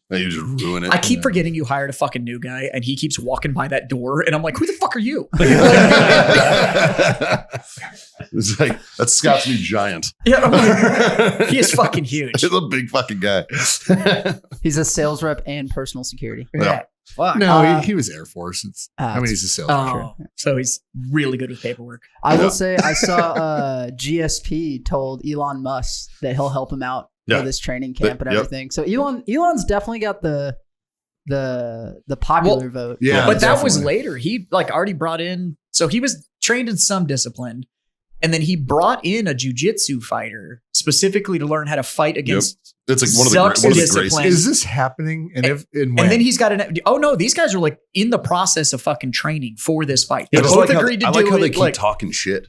Now you just ruin it. I keep forgetting you hired a fucking new guy, and he keeps walking by that door, and I'm like, "Who the fuck are you?" It's like that's Scott's new giant. Yeah, I'm like, he is fucking huge. He's a big fucking guy. He's a sales rep and personal security. Yeah. Fuck. no, he was Air Force. I mean, it's- he's a sales Oh, so he's really good with paperwork. I Yeah. will say I saw GSP told Elon Musk that he'll help him out Yeah. for this training camp and Yep. everything. So Elon's definitely got the popular vote. Yeah, but that was definitely. later. He like already brought in. So he was trained in some discipline, and then he brought in a jujitsu fighter specifically to learn how to fight against. It's like one of Zuck's the discipline. greatest. Is this happening? And if and when? And then he's got an. Oh no, these guys are like in the process of fucking training for this fight. They I just both like agreed how, to I like do how it. they keep like, talking shit.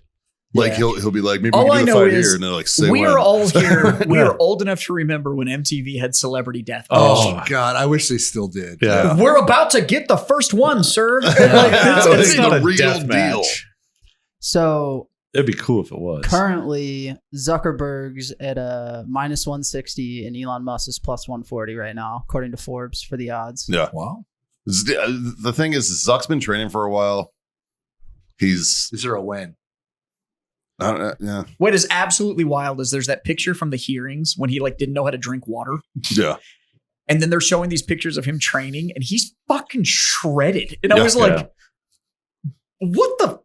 Like Yeah. he'll be like, maybe All we I can do know the fight is here, and they're like, say we when. are all here. We Yeah. are old enough to remember when MTV had Celebrity Death. oh Oh. God, I wish they still did. Yeah. We're about to get the first one, sir. Like, So it's it's not the a- real death deal. match. So It'd be cool if it was. currently Zuckerberg's at a minus 160 and Elon Musk is plus 140 right now, according to Forbes for the odds. Yeah. Wow. The thing is, Zuck's been training for a while. He's, Is there a win? I don't know, yeah, What is absolutely wild is there's that picture from the hearings when he like didn't know how to drink water. yeah. And then they're showing these pictures of him training and he's fucking shredded. And I Yeah. was like, what the?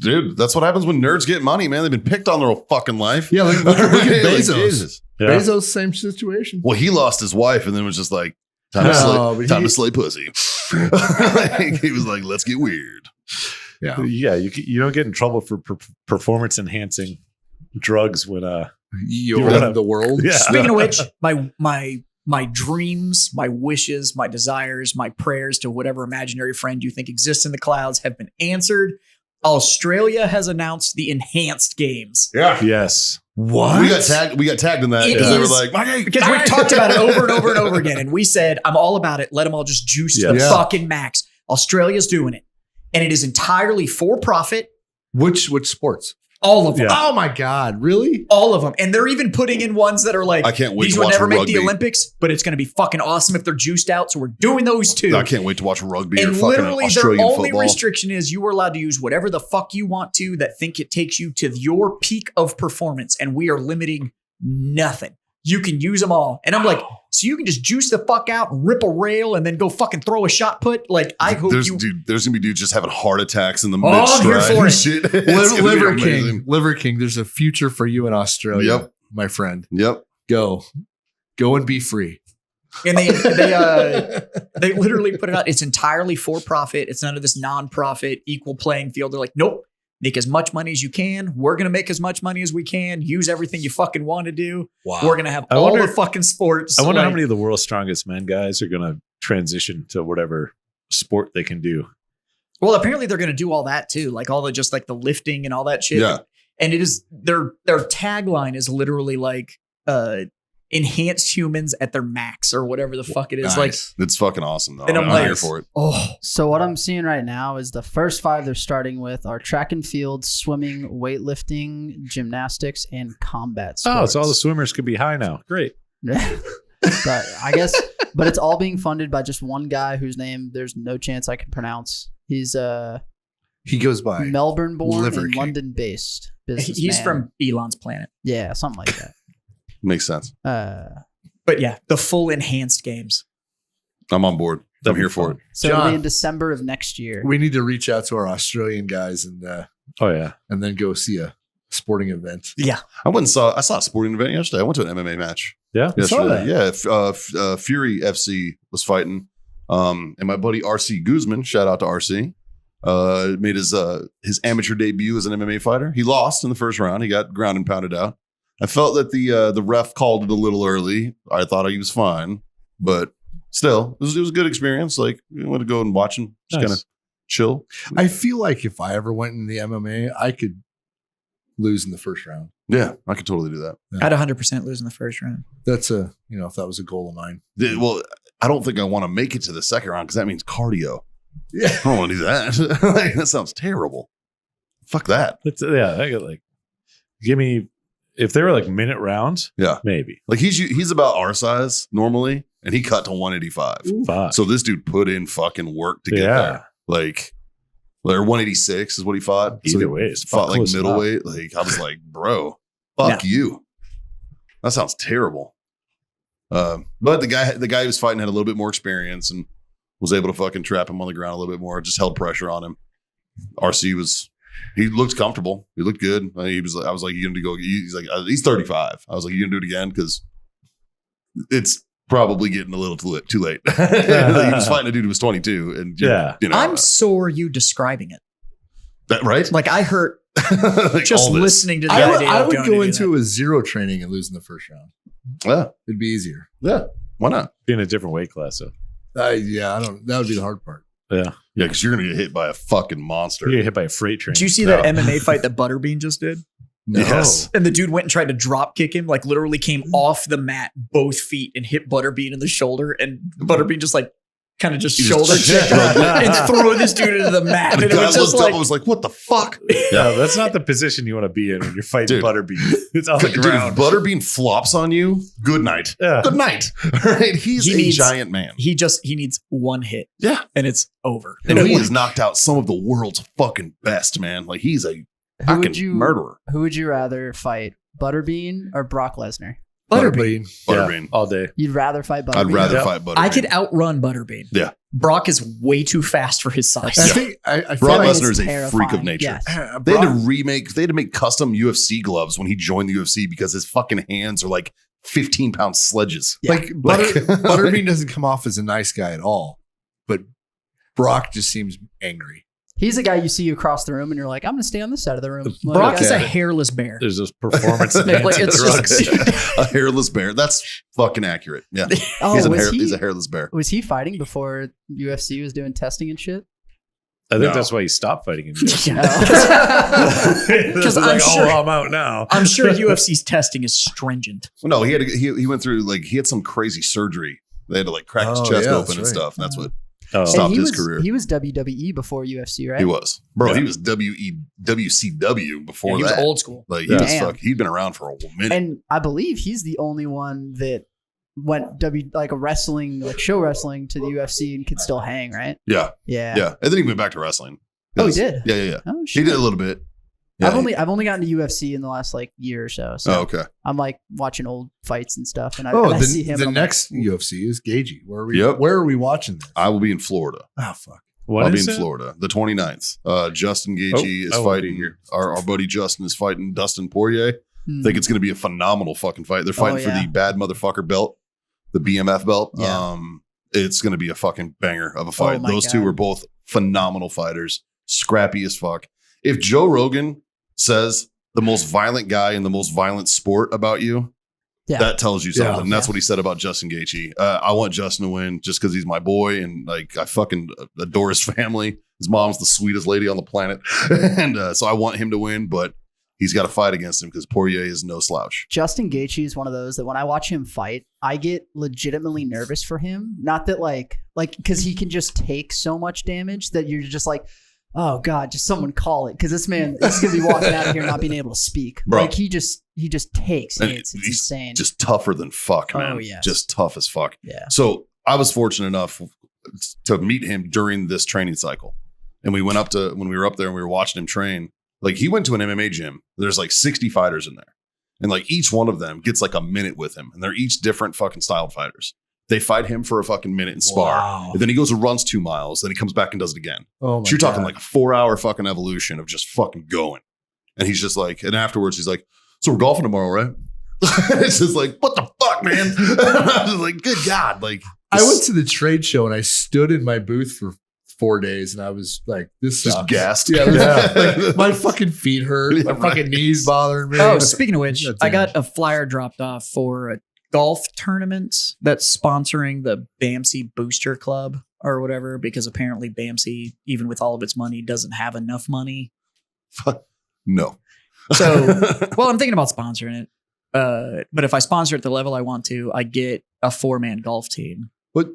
Dude, that's what happens when nerds get money, man. They've been picked on their whole fucking life. Yeah, look at Like, Bezos. Jesus. Yeah. Bezos, same situation. Well, he lost his wife and then was just like, time to No, slay, but time he- to slay pussy. Like, he was like, let's get weird. Yeah. Yeah, you don't get in trouble for performance enhancing drugs when You You run run the world. Yeah. Speaking of which, my dreams, my wishes, my desires, my prayers to whatever imaginary friend you think exists in the clouds have been answered. Australia has announced the enhanced games. Yeah. yes. What? We got tagged in that It because they were is- like, "Okay, Because we talked about it over and over and over again. And we said, I'm all about it. Let them all just juice to the Yeah. fucking max. Australia's doing it. And it is entirely for profit. Which sports? All of them. Yeah. Oh my God! Really? All of them. And they're even putting in ones that are like, I can't wait these to will watch never make rugby. the Olympics, but it's going to be fucking awesome if they're juiced out. So we're doing those too. I can't wait to watch rugby or And fucking literally, their Australian only football." restriction is you are allowed to use whatever the fuck you want to that think it takes you to your peak of performance. And we are limiting nothing. You can use them all. And I'm like, so you can just juice the fuck out, rip a rail, and then go fucking throw a shot put? Like, I hope there's, you. dude, there's gonna be dudes just having heart attacks in the Oh, I'm here mid-stride for and it. shit. It's gonna be Liver amazing. King. Liver King. There's a future for you in Australia, Yep. my friend. Yep. Go and be free. And they literally put it out. It's entirely for profit. It's none of this non-profit equal playing field. They're like, nope. Make as much money as you can. We're going to make as much money as we can. Use everything you fucking want to do. Wow. We're going to have I all wonder- the fucking sports. I wonder how Like, many of the world's strongest men guys are going to transition to whatever sport they can do. Well, apparently they're going to do all that too. Like all the, just like the lifting and all that shit. Yeah. And it is their tagline is literally like, enhanced humans at their max or whatever the fuck it is. Nice. It's fucking awesome though. And I'm I'm like, here for it. Oh, So what I'm seeing right now is the first 5 they're starting with are track and field, swimming, weightlifting, gymnastics, and combat sports. Oh, so all the swimmers could be high now. Great. But I guess, but it's all being funded by just one guy whose name there's no chance I can pronounce. He's He goes by Melbourne born Liver and King. London based businessman. he's from Elon's planet. yeah, something like that. Makes sense. But yeah, the full enhanced games. I'm on board. I'm here for it. So it'll John. be in December of next year. We need to reach out to our Australian guys and Oh yeah. then go see a sporting event. Yeah. I saw a sporting event yesterday. I went to an MMA match Yeah. yesterday. Yeah. Fury FC was fighting. And my buddy RC Guzman, shout out to RC, made his amateur debut as an MMA fighter. He lost in the first round. He got ground and pounded out. I felt that the ref called it a little early. I thought he was fine, but still, it was a good experience. Like, I want to go and watch him, just Nice. kind of chill. I feel like if I ever went in the MMA, I could lose in the first round. Yeah, I could totally do that. I'd 100% lose in the first round. That's if that was a goal of mine. Well, I don't think I want to make it to the second round because that means cardio. Yeah. I don't want to do that. Like, that sounds terrible. Fuck that. I got like, give me, if they were like minute rounds, Yeah. maybe. Like he's about our size normally, and he cut to 185. Fuck. So this dude put in fucking work to get Yeah. there. Like, or 186 is what he fought. So Either he way, it's fought like close enough. middleweight. Like, I was like, bro, fuck you. That sounds terrible. But the guy who was fighting had a little bit more experience and was able to fucking trap him on the ground a little bit more. Just held pressure on him. RC he looked comfortable. He looked good. I was like, you gonna go? He's like, he's 35. I was like, you gonna do it again? Because it's probably getting a little too late. Like, he was fighting a dude who was 22, and I'm sore you describing it. that right. Like I hurt Like, just all this. listening to the I idea. would of go going into to it with zero training and lose in the first round. Yeah, It'd be easier. yeah. Why not? Be in a different weight class. So I don't. That would be the hard part. yeah. Yeah, because you're gonna get hit by a fucking monster. You get hit by a freight train. Did you see that MMA fight that Butterbean just did? No. Yes. And the dude went and tried to drop kick him, like literally came off the mat, both feet, and hit Butterbean in the shoulder. And Butterbean just like kind of just He shoulder just- checked and threw this dude into the mat. The And it guy was just looked up like, and was like, "What the fuck?" Yeah, that's not the position you want to be in when you're fighting Dude. Butterbean. It's on the Dude, if ground. Butterbean flops on you, good night. Yeah. Good night. All right, he's He a needs- giant man. he needs one hit Yeah, and it's over. and And he it- has knocked out some of the world's fucking best, man. Like, he's a Who fucking would you murderer. Who would you rather fight, Butterbean or Brock Lesnar? Butterbean. Butterbean. all day. You'd rather fight Butterbean. I'd rather Yeah. fight Butterbean. I could outrun Butterbean. Yeah. Brock is way too fast for his size. I think I feel Brock like Lesnar is a freak of terrifying. nature. Yes. They had to make custom UFC gloves when he joined the UFC because his fucking hands are like 15-pound sledges. Yeah. like Butterbean doesn't come off as a nice guy at all, but Brock just seems angry. He's the guy you see across the room and you're like, I'm going to stay on this side of the room. Like, Brock is a Okay. hairless bear. There's this performance Like, enhancing it's drugs. just- A hairless bear. That's fucking accurate. Yeah. Oh, he's was a hairless bear. was he fighting before UFC was doing testing and shit? I think No. that's why he stopped fighting in UFC. Because I'm like, sure- I'm out now. I'm sure UFC's testing is stringent. No, he went through he had some crazy surgery. They had to like crack his Oh, chest yeah, open that's and right. stuff. And that's what Oh, Stopped And he his was, career. He was WWE before UFC, right? he was. Bro, Yeah. he was WCW before Yeah, he was that. old school. Like, Yeah. Damn. he'd been around for a minute. And I believe he's the only one that went like a wrestling, like show wrestling to the UFC and could still hang, right? Yeah. Yeah. Yeah. And then he went back to wrestling. Oh, he did? Yeah. Oh He shit. did a little bit. Yeah, I've only gotten to UFC in the last like year or so. So Oh, okay. I'm like watching old fights and stuff, and I, Oh, and I see him. the and I'm next UFC is Gagey. Where are we? Yep. Where are we watching this? I will be in Florida. Oh fuck. what I'll be is in it? Florida, the 29th. Justin Gaethje is I won't be fighting. here. Our buddy Justin is fighting Dustin Poirier. Hmm. I think it's going to be a phenomenal fucking fight. They're fighting for yeah. the bad motherfucker belt, the BMF belt. Yeah. It's going to be a fucking banger of a fight. Oh my Those two God. are both phenomenal fighters, scrappy as fuck. If Joe Rogan says the most violent guy in the most violent sport about you, Yeah. that tells you something. Yeah. And that's what he said about Justin Gaethje. I want Justin to win just because he's my boy and like I fucking adore his family. His mom's the sweetest lady on the planet, and so I want him to win. But he's got to fight against him because Poirier is no slouch. Justin Gaethje is one of those that when I watch him fight, I get legitimately nervous for him. Not that like because he can just take so much damage that you're just like, oh God, just someone call it, because this man is gonna be walking out of here not being able to speak. Bro. Like he just takes. And It's he's insane. Just tougher than fuck, man. Oh, yes. Just tough as fuck. Yeah. So I was fortunate enough to meet him during this training cycle. And we went up to, when we were up there and we were watching him train, like he went to an MMA gym. There's like 60 fighters in there. And like each one of them gets like a minute with him. And they're each different fucking styled fighters. They fight him for a fucking minute and spar. Wow. And then he goes and runs 2 miles. Then he comes back and does it again. Oh my So you're talking God. like a 4-hour fucking evolution of just fucking going. And he's just like, and afterwards he's like, so we're golfing tomorrow, right? It's just like, what the fuck, man? I was like, good God. Like, I went to the trade show and I stood in my booth for 4 days and I was like, this just sucks. gassed. Yeah, like, my fucking feet hurt. My fucking knees bothering me. Oh, speaking of which, God I damn. got a flyer dropped off for a golf tournament that's sponsoring the BAMSI Booster Club or whatever, because apparently BAMSI, even with all of its money, doesn't have enough money. No. So, well, I'm thinking about sponsoring it. But if I sponsor at the level I want to, I get a 4-man golf team What?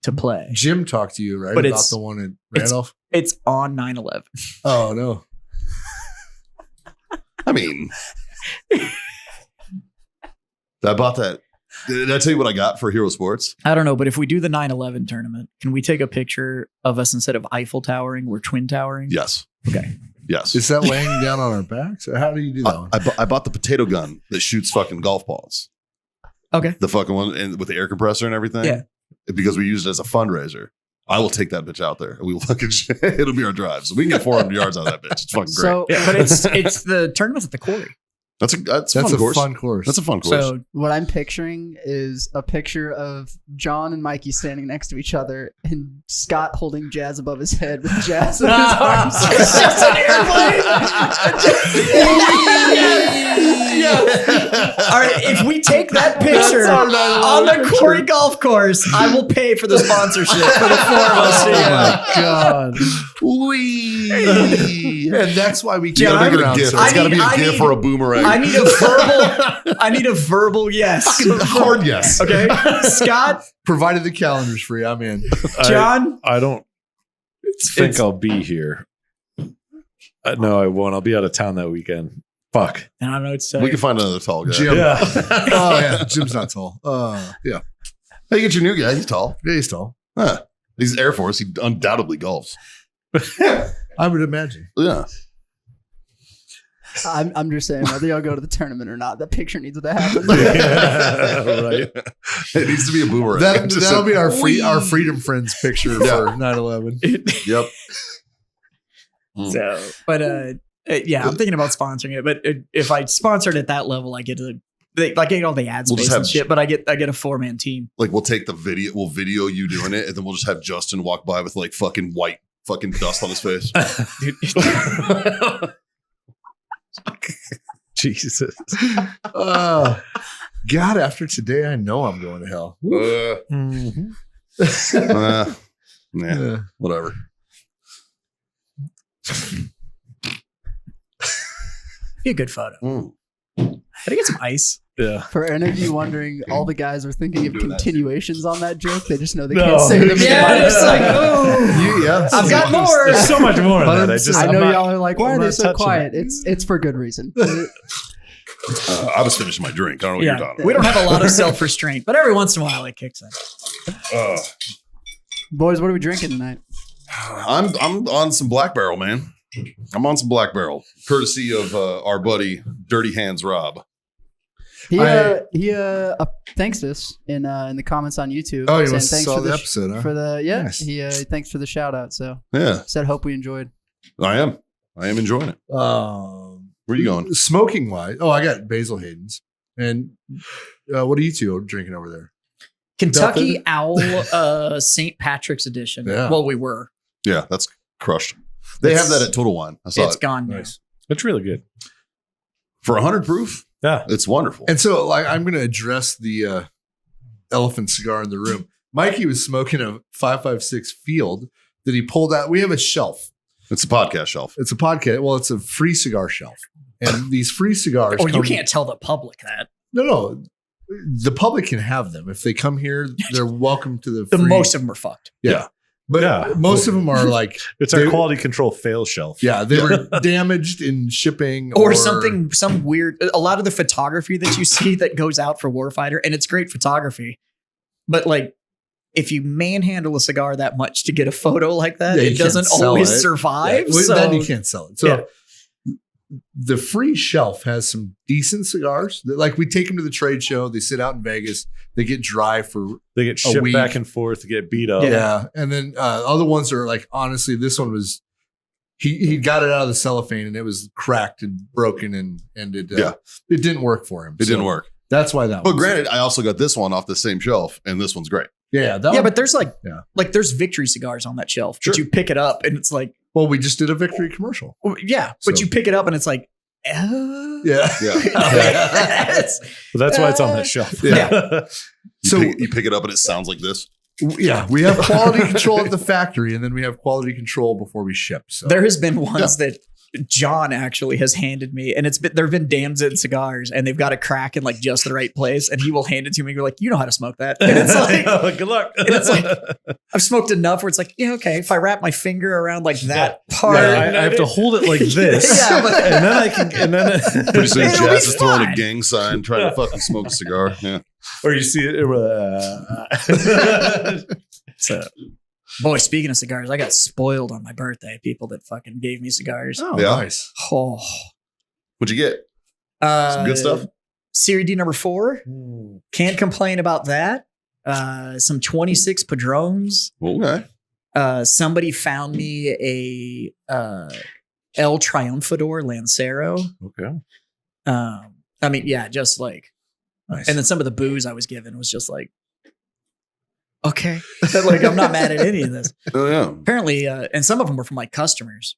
to play. Jim talked to you, right? But about it's- the one in it's- Randolph? It's on 9/11. Oh, no. I mean, I bought that. Did I tell you what I got for Hero Sports? I don't know, but if we do the 9/11 tournament, can we take a picture of us instead of Eiffel towering, we're twin towering? Yes. Okay. Yes. Is that laying down on our backs? Or how do you do that one? I bought the potato gun that shoots fucking golf balls. Okay. The fucking one and with the air compressor and everything. Yeah. Because we used it as a fundraiser. I will take that bitch out there. We will fucking it'll be our drive. So we can get 400 yards out of that bitch. It's fucking great. So Yeah, but it's the tournament's at the quarry. That's That's fun a course. fun course. That's a fun course. So what I'm picturing is a picture of John and Mikey standing next to each other and Scott holding Jazz above his head with Jazz in his arms. It's just an airplane. All right, if we take that picture on the quarry golf course, I will pay for the sponsorship for the 4 of us. God. Wee. And that's why we You can't gotta make it a around gift. so- It's gotta be I a gift need- or a boomerang. I need a verbal yes. Hard yes. Okay, Scott, provided the calendar's free. I'm in. John. I don't think it's- I'll be here. No, I won't. I'll be out of town that weekend. Fuck. I don't know what to say. We can find another tall guy. Jim. Yeah. Oh, yeah. Jim's not tall. Yeah. Hey, get your new guy. He's tall. Yeah, he's tall. Huh. He's Air Force. He undoubtedly golfs. I would imagine. Yeah. I'm just saying, whether y'all go to the tournament or not, that picture needs to happen. Yeah, right. It needs to be a boomerang. Just That'll a- be our Freedom Friends picture Yeah. for 9/11. Yep. So, but yeah, I'm thinking about sponsoring it. But if I sponsor it at that level, I get I get all the ad We'll just space and have- shit. But I get a 4-man team. Like we'll take the video, we'll video you doing it, and then we'll just have Justin walk by with like fucking white fucking dust on his face. Jesus. God, after today, I know I'm going to hell. Yeah, whatever. Be a good photo. Mm. Gotta get some ice. Yeah. For any of you wondering, all the guys are thinking of Doing that continuations on that joke. They just know they No. can't say them. Yeah, Yeah, it's like, oh, Yeah. I've got more. There's so much more than that. I know I'm not- y'all are like, why I'm are they not so touching quiet? It's for good reason. I was finishing my drink. I don't know what you're Yeah, talking we about. don't have a lot of self-restraint, but every once in a while it kicks in. Boys, what are we drinking tonight? I'm on some Black Barrel, man. I'm on some Black Barrel, courtesy of our buddy Dirty Hands Rob. He I- thanks us in the comments on YouTube. Oh, you saying must thanks saw for the episode, huh? for the Nice. he thanks for the shout out. So Yeah, said hope we enjoyed. I am enjoying it. Where are you going? Smoking wise. Oh, I got Basil Hayden's. And what are you two drinking over there? Kentucky Owl St. Patrick's edition. Yeah. Well, we were. Yeah, that's crushed. They have that at Total Wine. I saw It's it gone now. Nice. It's really good. for 100 proof. Yeah. It's wonderful. And so, like, I'm going to address the elephant cigar in the room. Mikey was smoking a 556 Field that he pulled out. We have a shelf It's a podcast shelf. It's a podcast. Well, it's a free cigar shelf. And these free cigars. Oh, you can't tell the public that. No. The public can have them. If they come here, they're welcome to the The free. most of them are fucked. Yeah. But most of them are like. It's our quality control fail shelf. Yeah. They were damaged in shipping. Or something, some weird. A lot of the photography that you see that goes out for Warfighter, and it's great photography. But like, if you manhandle a cigar that much to get a photo like that, Yeah, it you can't doesn't sell always it. survive. Yeah. So Then you can't sell it. So the free shelf has some decent cigars. Like we take them to the trade show. They sit out in Vegas. They get dry for They get shipped week. back and forth to get beat up. yeah. And then other ones are like, honestly, this one was he got it out of the cellophane and it was cracked and broken and it didn't work for him. It didn't work. That's why that. But one's- granted, I also got this one off the same shelf, and this one's great. yeah, that yeah, one- but there's like Yeah. there's Victory cigars on that shelf. Sure. But you pick it up and it's like, well, we just did a Victory commercial. yeah. But So- you pick it up and it's like, Yeah, Yes. But that's why it's on that shelf. Yeah. So You pick it up, and it sounds like this. yeah, we have quality control at the factory, and then we have quality control before we ship. So There has been ones that John actually has handed me, and there have been Damson cigars, and they've got a crack in like just the right place, and he will hand it to me and go like, you know how to smoke that. And it's like, Good luck. and it's like, I've smoked enough where it's like, yeah, okay, if I wrap my finger around like that part, I have to hold it like this. Yeah, but- and then I can, and then, Pretty soon, It'll be Jazz is throwing a fine. gang sign, trying to fucking smoke a cigar. Yeah. or you see it. So, boy, speaking of cigars, I got spoiled on my birthday. People that fucking gave me cigars. oh, Yeah. nice. Oh, What'd you get? Some good stuff? Series D number 4. Can't complain about that. Some 26 Padrones. Okay. Somebody found me a El Triunfador Lancero. Okay. I mean, yeah, just like, Nice. and then some of the booze I was given was just like, okay, but like I'm not mad at any of this. Oh yeah. Apparently, and some of them were from like customers,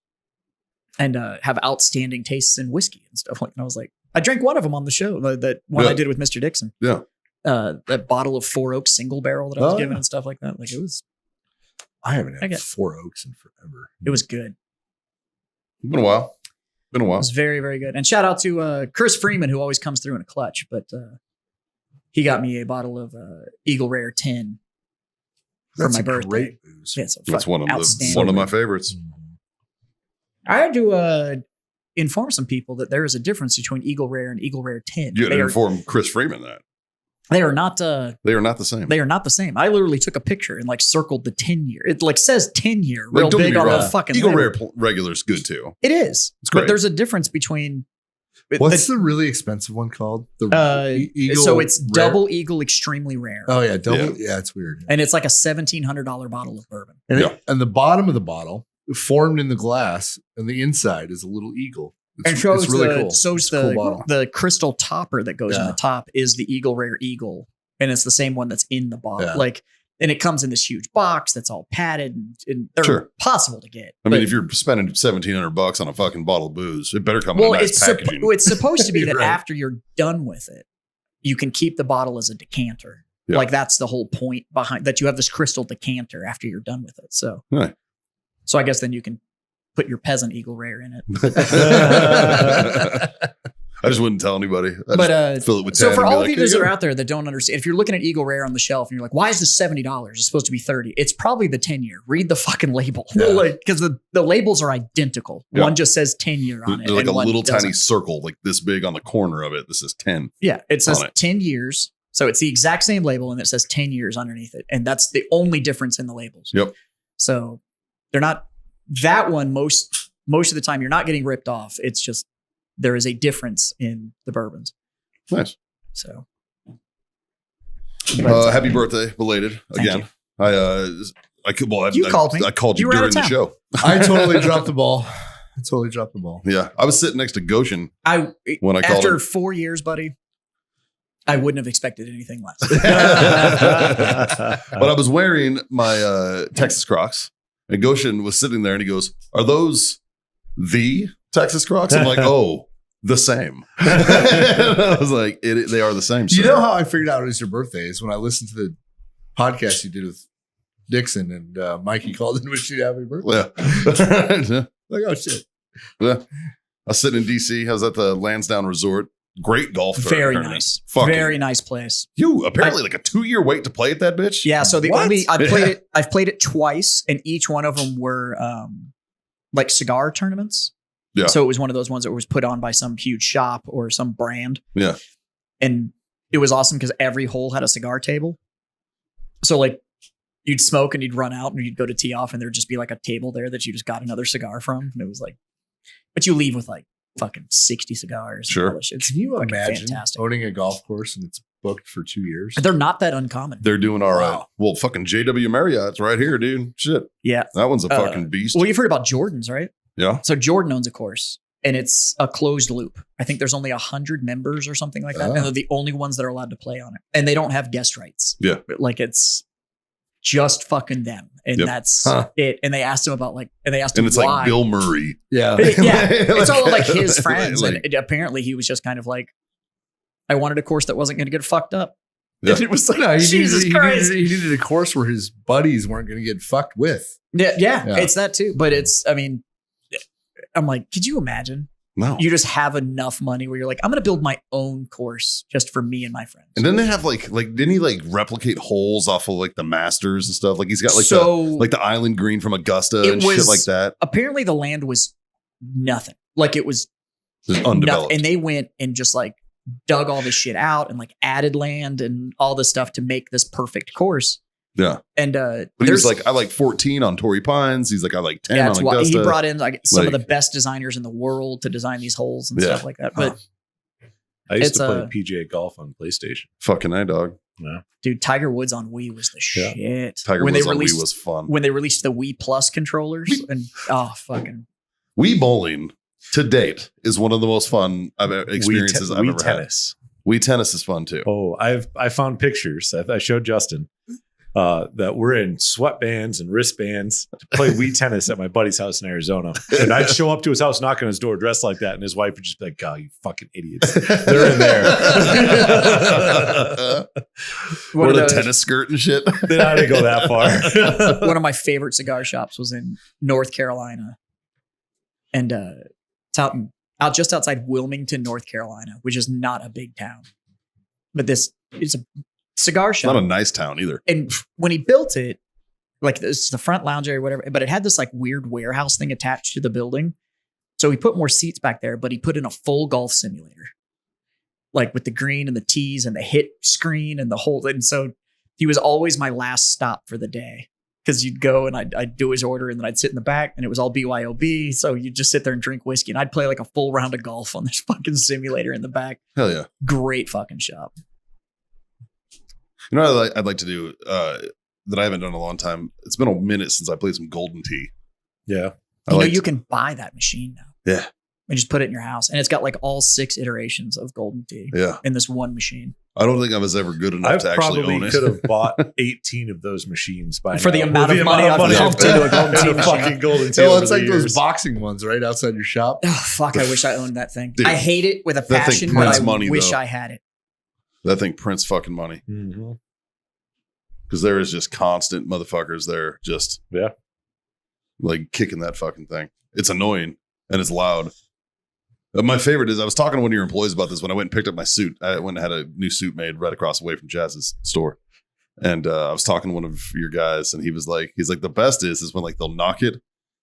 and have outstanding tastes in whiskey and stuff. Like, and I was like, I drank one of them on the show, that one I Yeah. did with Mr. Dixon. Yeah. That bottle of 4 Oak single barrel that I was Oh, given yeah. and stuff like that. Like it was I haven't I had got- 4 Oaks in forever. it was good. Been a while. Been a It while. was very, very good. And shout out to Chris Freeman, who always comes through in a clutch, but he got me a bottle of Eagle Rare 10 for That's my a birthday. great booze. Yeah, it's That's one of outstanding. one of my favorites. I had to inform some people that there is a difference between Eagle Rare and Eagle Rare 10. You had They to are, inform Chris Freeman that they are not they are not the same. they are not the same. I literally took a picture and like circled the 10 year. It like says 10 year Like, real don't get big me on wrong. the fucking Eagle label. Rare regular is good too. It is. It's great. But there's a difference between What's the really expensive one called? The Eagle so it's Rare? double Eagle extremely rare. Oh yeah, double. Yeah, it's weird. And it's like a $1,700 bottle of bourbon. And, Yeah. and the bottom of the bottle, formed in the glass, and the inside is a little eagle. And shows it's really the, cool. shows It's a cool bottle. the crystal topper that goes in Yeah. the top is the Eagle Rare Eagle. And it's the same one that's in the bottle. Yeah. Like, and it comes in this huge box that's all padded and they're Sure. possible to get. I mean, But- if you're spending $1,700 on a fucking bottle of booze, it better come well, in a nice it's packaging. it's supposed to be that Right. after you're done with it, you can keep the bottle as a decanter. Yeah. Like that's the whole point behind that. You have this crystal decanter after you're done with it. So, Right. so I guess then you can put your peasant Eagle Rare in it. I just wouldn't tell anybody. I But just fill it with so 10 for and be all like, of you "Here that you are go." out there that don't understand, if you're looking at Eagle Rare on the shelf and you're like, why is this $70? It's supposed to be 30. It's probably the 10 year. Read the fucking label. Yeah. Like, because the labels are identical. Yeah. One just says 10 year on it. There's like and a one little tiny doesn't. circle, like this big on the corner of it. This is 10. Yeah, it says on it. 10 years. So it's the exact same label and it says 10 years underneath it. And that's the only difference in the labels. Yep. So they're not that one most of the time you're not getting ripped off. It's just there is a difference in the bourbons. Nice. So Happy birthday, belated Thank again. you. I could. Well, You called me. I called you You were out during of the town. show. I totally dropped the ball. I totally dropped the ball. Yeah, I was sitting next to Goshen I when I called after him. 4 years, buddy, I wouldn't have expected anything less. But I was wearing my Texas Crocs, and Goshen was sitting there, and he goes, "Are those the Texas Crocs?" I'm like, "Oh, the same." I was like, "They are the same." You sir." know how I figured out it was your birthday is when I listened to the podcast you did with Dixon and Mikey called and wished you happy birthday. Yeah. Like, oh shit. Yeah. I was sitting in DC. I was at the Lansdowne Resort. Great golf Very tournament. nice. Fucking- Very nice place. You apparently like a 2-year wait to play at that bitch. Yeah. So the What? only I've Yeah. played it twice, and each one of them were like cigar tournaments. Yeah. So it was one of those ones that was put on by some huge shop or some brand. Yeah. And it was awesome because every hole had a cigar table. So like you'd smoke and you'd run out and you'd go to tee off and there'd just be like a table there that you just got another cigar from. And it was like, but you leave with like fucking 60 cigars. Sure. And all this shit. It's Can you fucking imagine fantastic. owning a golf course and it's booked for 2 years? They're not that uncommon. They're doing all right. Wow. Well, fucking JW Marriott's right here, dude. Shit. Yeah. That one's a Uh, fucking beast. Well, you've heard about Jordan's, right? Yeah. So Jordan owns a course and it's a closed loop. I think there's only 100 members or something like that. Oh. And they're the only ones that are allowed to play on it. And they don't have guest rights. Yeah. Like it's just fucking them. And Yep. that's Huh. it. And they asked him about and they asked And him it's why. like Bill Murray. Yeah. Yeah. It's all like his Like- friends. like- And apparently he was just kind of like, I wanted a course that wasn't going to get fucked up. Yeah. And it was like, No, he Jesus needed, Christ. he needed a course where his buddies weren't going to get fucked with. Yeah, Yeah. it's that too. But it's, I mean, I'm like, could you imagine? No. You just have enough money where you're like, I'm going to build my own course just for me and my friends. And then they have like didn't he like replicate holes off of like the Masters and stuff? Like he's got like so the Island Green from Augusta It and shit was- like that. apparently the land was nothing. Like it was Just nothing. undeveloped. And they went and just like dug all this shit out and like added land and all this stuff to make this perfect course. Yeah. And But he was like, I like 14 on Torrey Pines. He's like, I like 10 that's on why Augusta. he brought in like some of Like- the best designers in the world to design these holes and Yeah. stuff like that. But I used It's, to play uh, PGA golf on PlayStation. Fucking A dog. dude, Tiger Woods on Wii was the Yeah. shit. Tiger when Woods they on released Wii was fun. when they released the Wii Plus controllers and fucking Wii bowling to date is one of the most fun experiences I've Wii ever tennis. had. Wii tennis is fun too. Oh, I found pictures. I showed Justin that we're in sweatbands and wristbands to play Wii tennis at my buddy's house in Arizona. And I'd show up to his house, knock on his door, dressed like that, and his wife would just be like, "God, you fucking idiots! They're in there." Or of the those- tennis skirt and shit. Then I didn't go that far. one of my favorite cigar shops was in North Carolina, and it's out just outside Wilmington, North Carolina, which is not a big town, but this is a cigar It's shop. not a nice town either. And when he built it, like this is the front lounge area, or whatever, but it had this like weird warehouse thing attached to the building. So he put more seats back there, but he put in a full golf simulator, like with the green and the tees and the hit screen and the whole. And so he was always my last stop for the day because you'd go and I'd do his order and then I'd sit in the back and it was all BYOB. So you'd just sit there and drink whiskey and I'd play like a full round of golf on this fucking simulator in the back. Hell yeah. Great fucking shop. You know what I'd like to do that I haven't done in a long time? It's been a minute since I played some Golden Tee. Yeah. You know, liked- you can buy that machine now. Yeah. And just put it in your house. And it's got like all 6 iterations of Golden Tea Yeah. in this one machine. I don't think I was ever good enough I to actually probably own it. could have bought 18 of those machines by For the now. amount With of money I've pumped into a Golden Tea into machine. fucking Golden Tea. Well, over it's the like those years. boxing ones right outside your shop. Oh, fuck. I wish I owned that thing. Dude, I hate it with a that thing passion, but prints I money, wish though. I had it. That thing prints fucking money Mhm. because there is just constant motherfuckers there just Yeah. like kicking that fucking thing. It's annoying and it's loud. My favorite is I was talking to one of your employees about this when I went and picked up my suit. I went and had a new suit made right across the way from Jazz's store. And I was talking to one of your guys and he's like, the best is when like they'll knock it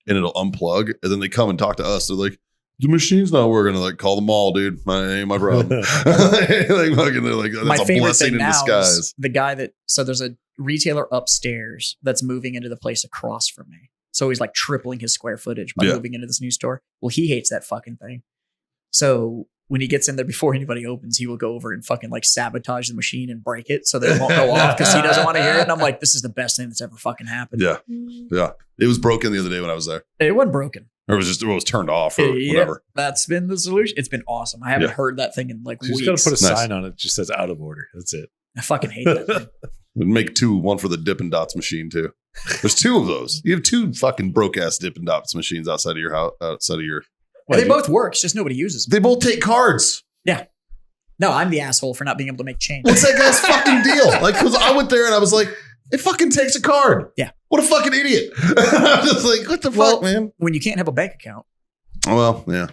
and it'll unplug and then they come and talk to us. They're like, the machine's not working. They're like, call them all, dude. Ain't my problem. Like fucking, they're like, that's My a favorite blessing thing in now disguise. is the guy that, so there's a retailer upstairs that's moving into the place across from me. So he's like tripling his square footage by Yeah. moving into this new store. Well, he hates that fucking thing. So when he gets in there before anybody opens, he will go over and fucking like sabotage the machine and break it so that it won't go off because he doesn't want to hear it. And I'm like, this is the best thing that's ever fucking happened. Yeah. Yeah. It was broken the other day when I was there. It wasn't broken. Or it was turned off or Yeah, whatever. That's been the solution. It's been awesome. I haven't Yeah. heard that thing in like You just weeks. got to put a Nice. sign on it that just says out of order. That's it. I fucking hate that thing. We'd make 2, one for the Dippin' Dots machine too. There's 2 of those. You have 2 fucking broke ass Dippin' Dots machines outside of your house, outside of your. Well, they both work. It's just nobody uses them. They both take cards. No, I'm the asshole for not being able to make change. What's that guy's fucking deal? Like, because I went there and I was like, It fucking takes a card. Yeah. What a fucking idiot. I'm just like, what the fuck, man? When you can't have a bank account. Well, yeah.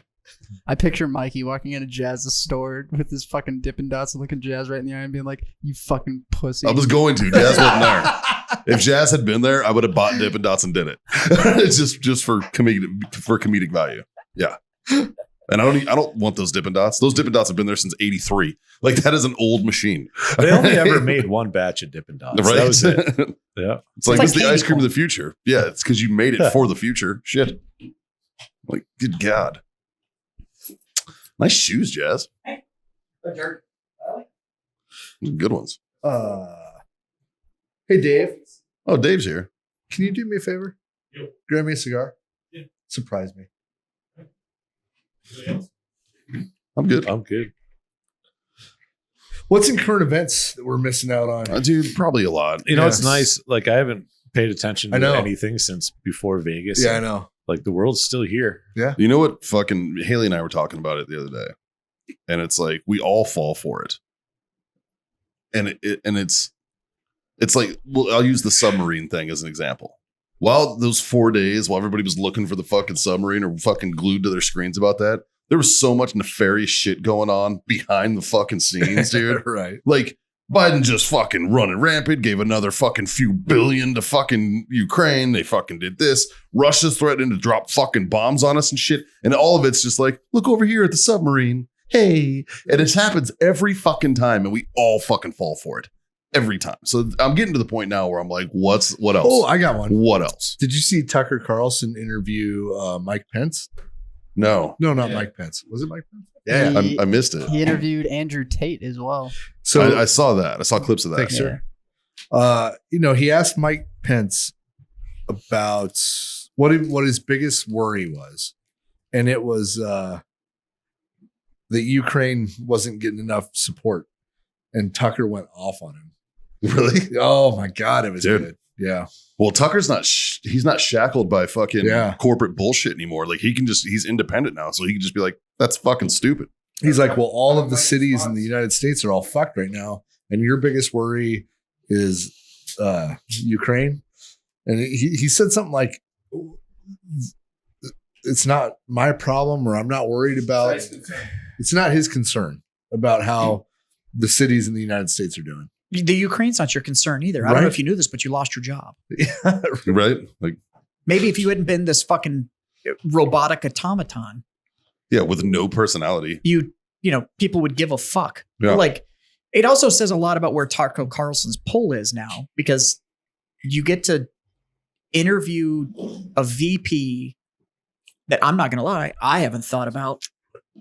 I picture Mikey walking into Jazz's store with his fucking Dippin' Dots and looking Jazz right in the eye and being like, "You fucking pussy." I was going to. Jazz wasn't there. If Jazz had been there, I would have bought Dippin' Dots and did it. It's just for comedic value. Yeah. And I don't want those Dippin' Dots. Those Dippin' Dots have been there since '83. Like, that is an old machine. They only ever made one batch of Dippin' Dots. Right? That was it. Yeah. It's like like the candy ice cream corn. of the future. Yeah, it's because you made it for the future. Shit. Like, good God. Nice shoes, Jazz. Good ones. Hey, Dave, Oh, Dave's here. can you do me a favor? Grab me a cigar. Yeah. Surprise me. I'm good. I'm good. What's in current events that we're missing out on? Dude, probably a lot. You know, it's Yes. nice. Like, I haven't paid attention I to know. anything since before Vegas. Yeah, I know. Like, the world's still here. You know what? Fucking Haley and I were talking about it the other day, and it's like we all fall for it, and it's like, well, I'll use the submarine thing as an example. While those 4 days, while everybody was looking for the fucking submarine or fucking glued to their screens about that, there was so much nefarious shit going on behind the fucking scenes, dude. Right. Like, Biden just fucking running rampant, gave another fucking few billion to fucking Ukraine. They fucking did this. Russia's threatening to drop fucking bombs on us and shit. And all of it's just like, look over here at the submarine. Hey. And it happens every fucking time. And we all fucking fall for it every time. So I'm getting to the point now where I'm like, what else? Oh, I got one. What else? Did you see Tucker Carlson interview Mike Pence? No, No, not Mike Pence. Was it Mike Pence? Yeah. Yeah. I missed it. He interviewed Andrew Tate as well. So I saw that. I saw clips of that. Thanks, sir. He asked Mike Pence about what his biggest worry was, and it was that Ukraine wasn't getting enough support, and Tucker went off on him. Really? Oh my God, it was Dude. good. Yeah, Well, Tucker's he's not shackled by fucking Yeah. corporate bullshit anymore. Like, he's independent now. So he can just be like, that's fucking stupid. he's like, well, all of the cities in the United States are all fucked right now, and your biggest worry is Ukraine. And he said something like, it's not my problem, or I'm not worried about. It's not his concern about how the cities in the United States are doing. The Ukraine's not your concern either. I don't Right. know if you knew this, but you lost your job. Right? Like, Maybe if you hadn't been this fucking robotic automaton, yeah, with no personality. you know, people would give a fuck. Yeah. Like, it also says a lot about where Tucker Carlson's pull is now, because you get to interview a VP that, I'm not going to lie, I haven't thought about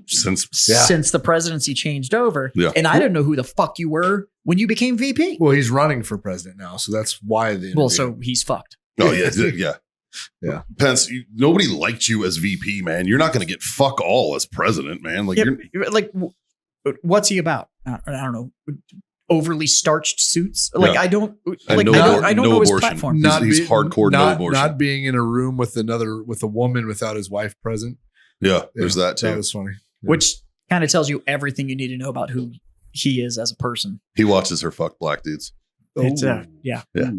Since since the presidency changed over. Yeah. And I didn't know who the fuck you were when you became VP. Well, he's running for president now, so that's why the Well, interview. so he's fucked. Oh, yeah. Yeah. Yeah. Pence, nobody liked you as VP, man. You're not going to get fuck all as president, man. Like, Yeah, like, what's he about? I don't know. Overly starched suits. Like, Yeah. I don't And like. no I don't no know his abortion. platform. He's hardcore no abortion. Not being in a room with a woman without his wife present. Yeah, there's that too. That was funny. Which kind of tells you everything you need to know about who he is as a person. He watches her fuck black dudes. It's Ooh. yeah. Yeah.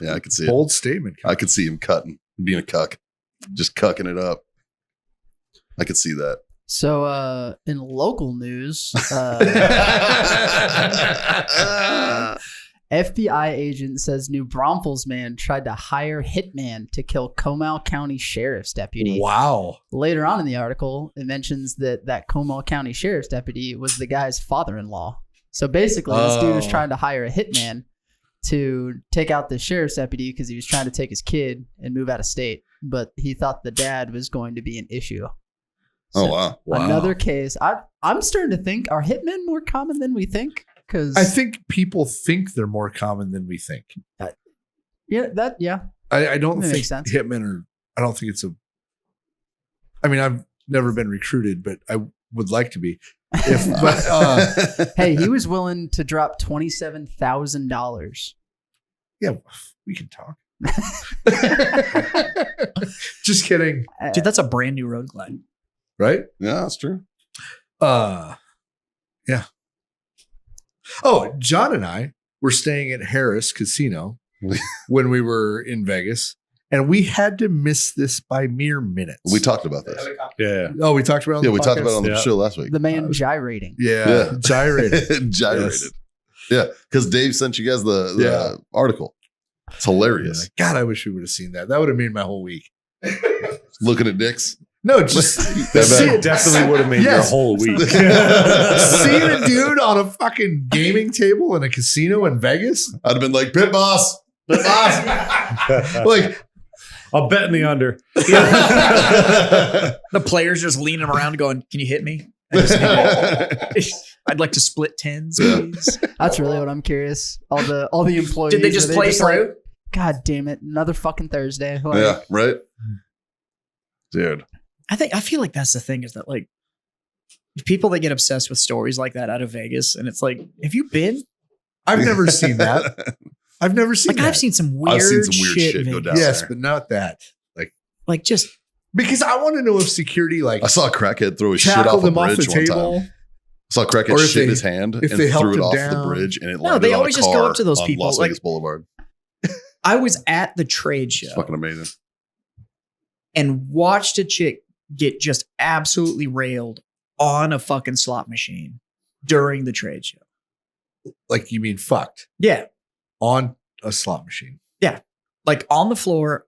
Yeah, I could see it. Bold statement. I could see him cutting, being a cuck, just cucking it up. I could see that. So, in local news, FBI agent says New Braunfels man tried to hire hitman to kill Comal County Sheriff's deputy. Wow. Later on in the article, it mentions that Comal County Sheriff's deputy was the guy's father-in-law. So basically, this dude was trying to hire a hitman to take out the sheriff's deputy because he was trying to take his kid and move out of state. But he thought the dad was going to be an issue. Oh, So, wow. Another case. I'm starting to think, are hitmen more common than we think? Because I think people think they're more common than we think. yeah. I don't That think makes sense. hitmen are. I don't think it's a. I mean, I've never been recruited, but I would like to be. Hey, he was willing to drop $27,000. Yeah, we can talk. Just kidding, Dude, that's a brand new road glide. right? Yeah, that's true. Yeah. Oh, John and I were staying at Harris Casino when we were in Vegas, and we had to miss this by mere minutes. We talked about this. Yeah. Oh, we talked about it on Yeah, the we talked about it on the Yeah. show last week. The man gyrating. Yeah, gyrated. Gyrated. Yes. Yeah, because Dave sent you guys the Yeah. article. It's hilarious. God, I wish we would have seen that. That would have made my whole week. Looking at dicks. No, just That definitely would have made Yes. your whole week. seeing a dude on a fucking gaming table in a casino in Vegas. I'd have been like, pit boss. Pit boss. Like, I'll bet in the under. The players just leaning around going, can you hit me? I'd like to split tens, please. That's really what I'm curious. All the employees. Did they just are play like, through? God damn it! Another fucking Thursday. Like, Yeah, right? Dude. I feel like that's the thing is that like people that get obsessed with stories like that out of Vegas, and it's like, have you been? I've never seen that. I've never seen Like that. I've seen some weird, I've seen some weird shit in go Vegas. down. yes, there. but not that. Like just Because I want to know if security like I saw a crackhead throw his shit tackled off a him off bridge the one table. time. I saw a crackhead Or if shit in they- his hand and if they helped threw it him off down. the bridge, and it No, landed they on always a just go car up to those on people, Las like- Vegas Boulevard. I was at the trade It's show fucking amazing. and watched a chick get just absolutely railed on a fucking slot machine during the trade show. like you mean fucked Yeah. on a slot machine. Like on the floor,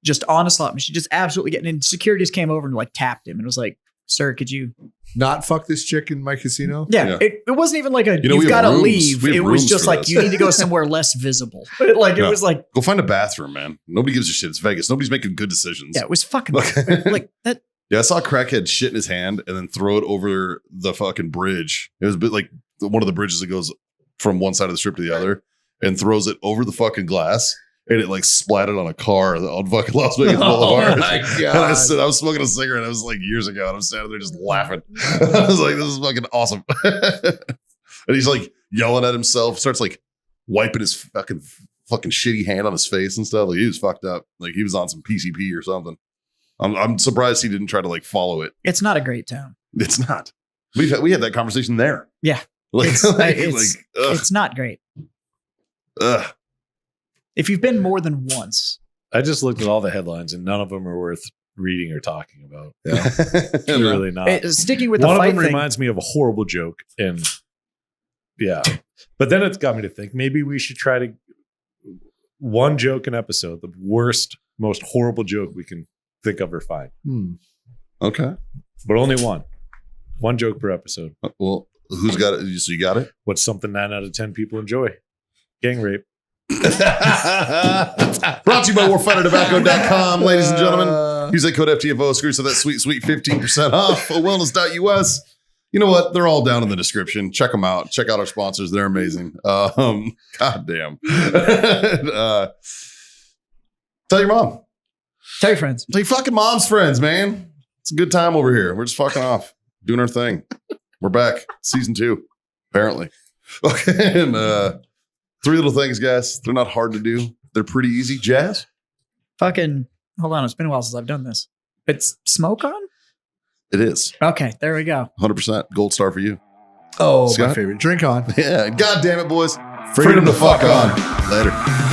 just on a slot machine, just absolutely getting and security just came over and like tapped him and was like, sir, could you? Not fuck this chick in my casino. Yeah. Yeah. It wasn't even like a, You know, we you've got have to rooms. leave. We have It was rooms just for like, this. you need to go somewhere less visible. Like, Yeah. it was like, Go find a bathroom, man. Nobody gives a shit. It's Vegas. Nobody's making good decisions. yeah, it was fucking Okay. like that. Yeah, I saw a crackhead shit in his hand and then throw it over the fucking bridge. It was a bit like one of the bridges that goes from one side of the strip to the other and throws it over the fucking glass. And it like splatted on a car on fucking Las Vegas Boulevard. Oh my And I God. was smoking a cigarette. I was like years ago, and I'm standing there just laughing. I was like, "This is fucking awesome." And he's like yelling at himself, starts like wiping his fucking shitty hand on his face and stuff. Like he was fucked up. Like he was on some PCP or something. I'm surprised he didn't try to like follow it. It's not a great town. It's not. We had that conversation there. Yeah. Like, It's- it's- ugh, It's not great. ugh. If you've been more than once, I just looked at all the headlines and none of them are worth reading or talking about. Yeah. They're really not. sticking with the One of fight them thing. reminds me of a horrible joke. And yeah. But then it's got me to think maybe we should try to one joke an episode, the worst, most horrible joke we can think of or find. Okay. But only one. One joke per episode. Well, who's got it? So you got it? What's something 9 out of 10 people enjoy? Gang rape. Brought to you by warfightertobacco.com, ladies and gentlemen. Use that code FTFO, screw so that sweet 15% off. Wellness.us. You know what? They're all down in the description. Check them out. Check out our sponsors. They're amazing. God damn. Tell your mom. Tell your friends. Tell your fucking mom's friends, man. It's a good time over here. We're just fucking off, doing our thing. We're back. Season 2, apparently. Okay. And 3 little things, guys. They're not hard to do. They're pretty easy. Jazz? Fucking hold on. It's been a while since I've done this. It's smoke on? It is. Okay, there we go. 100% gold star for you. Oh, Scott? my favorite. Drink on. Yeah. God damn it, boys. Freedom to fuck on. Later.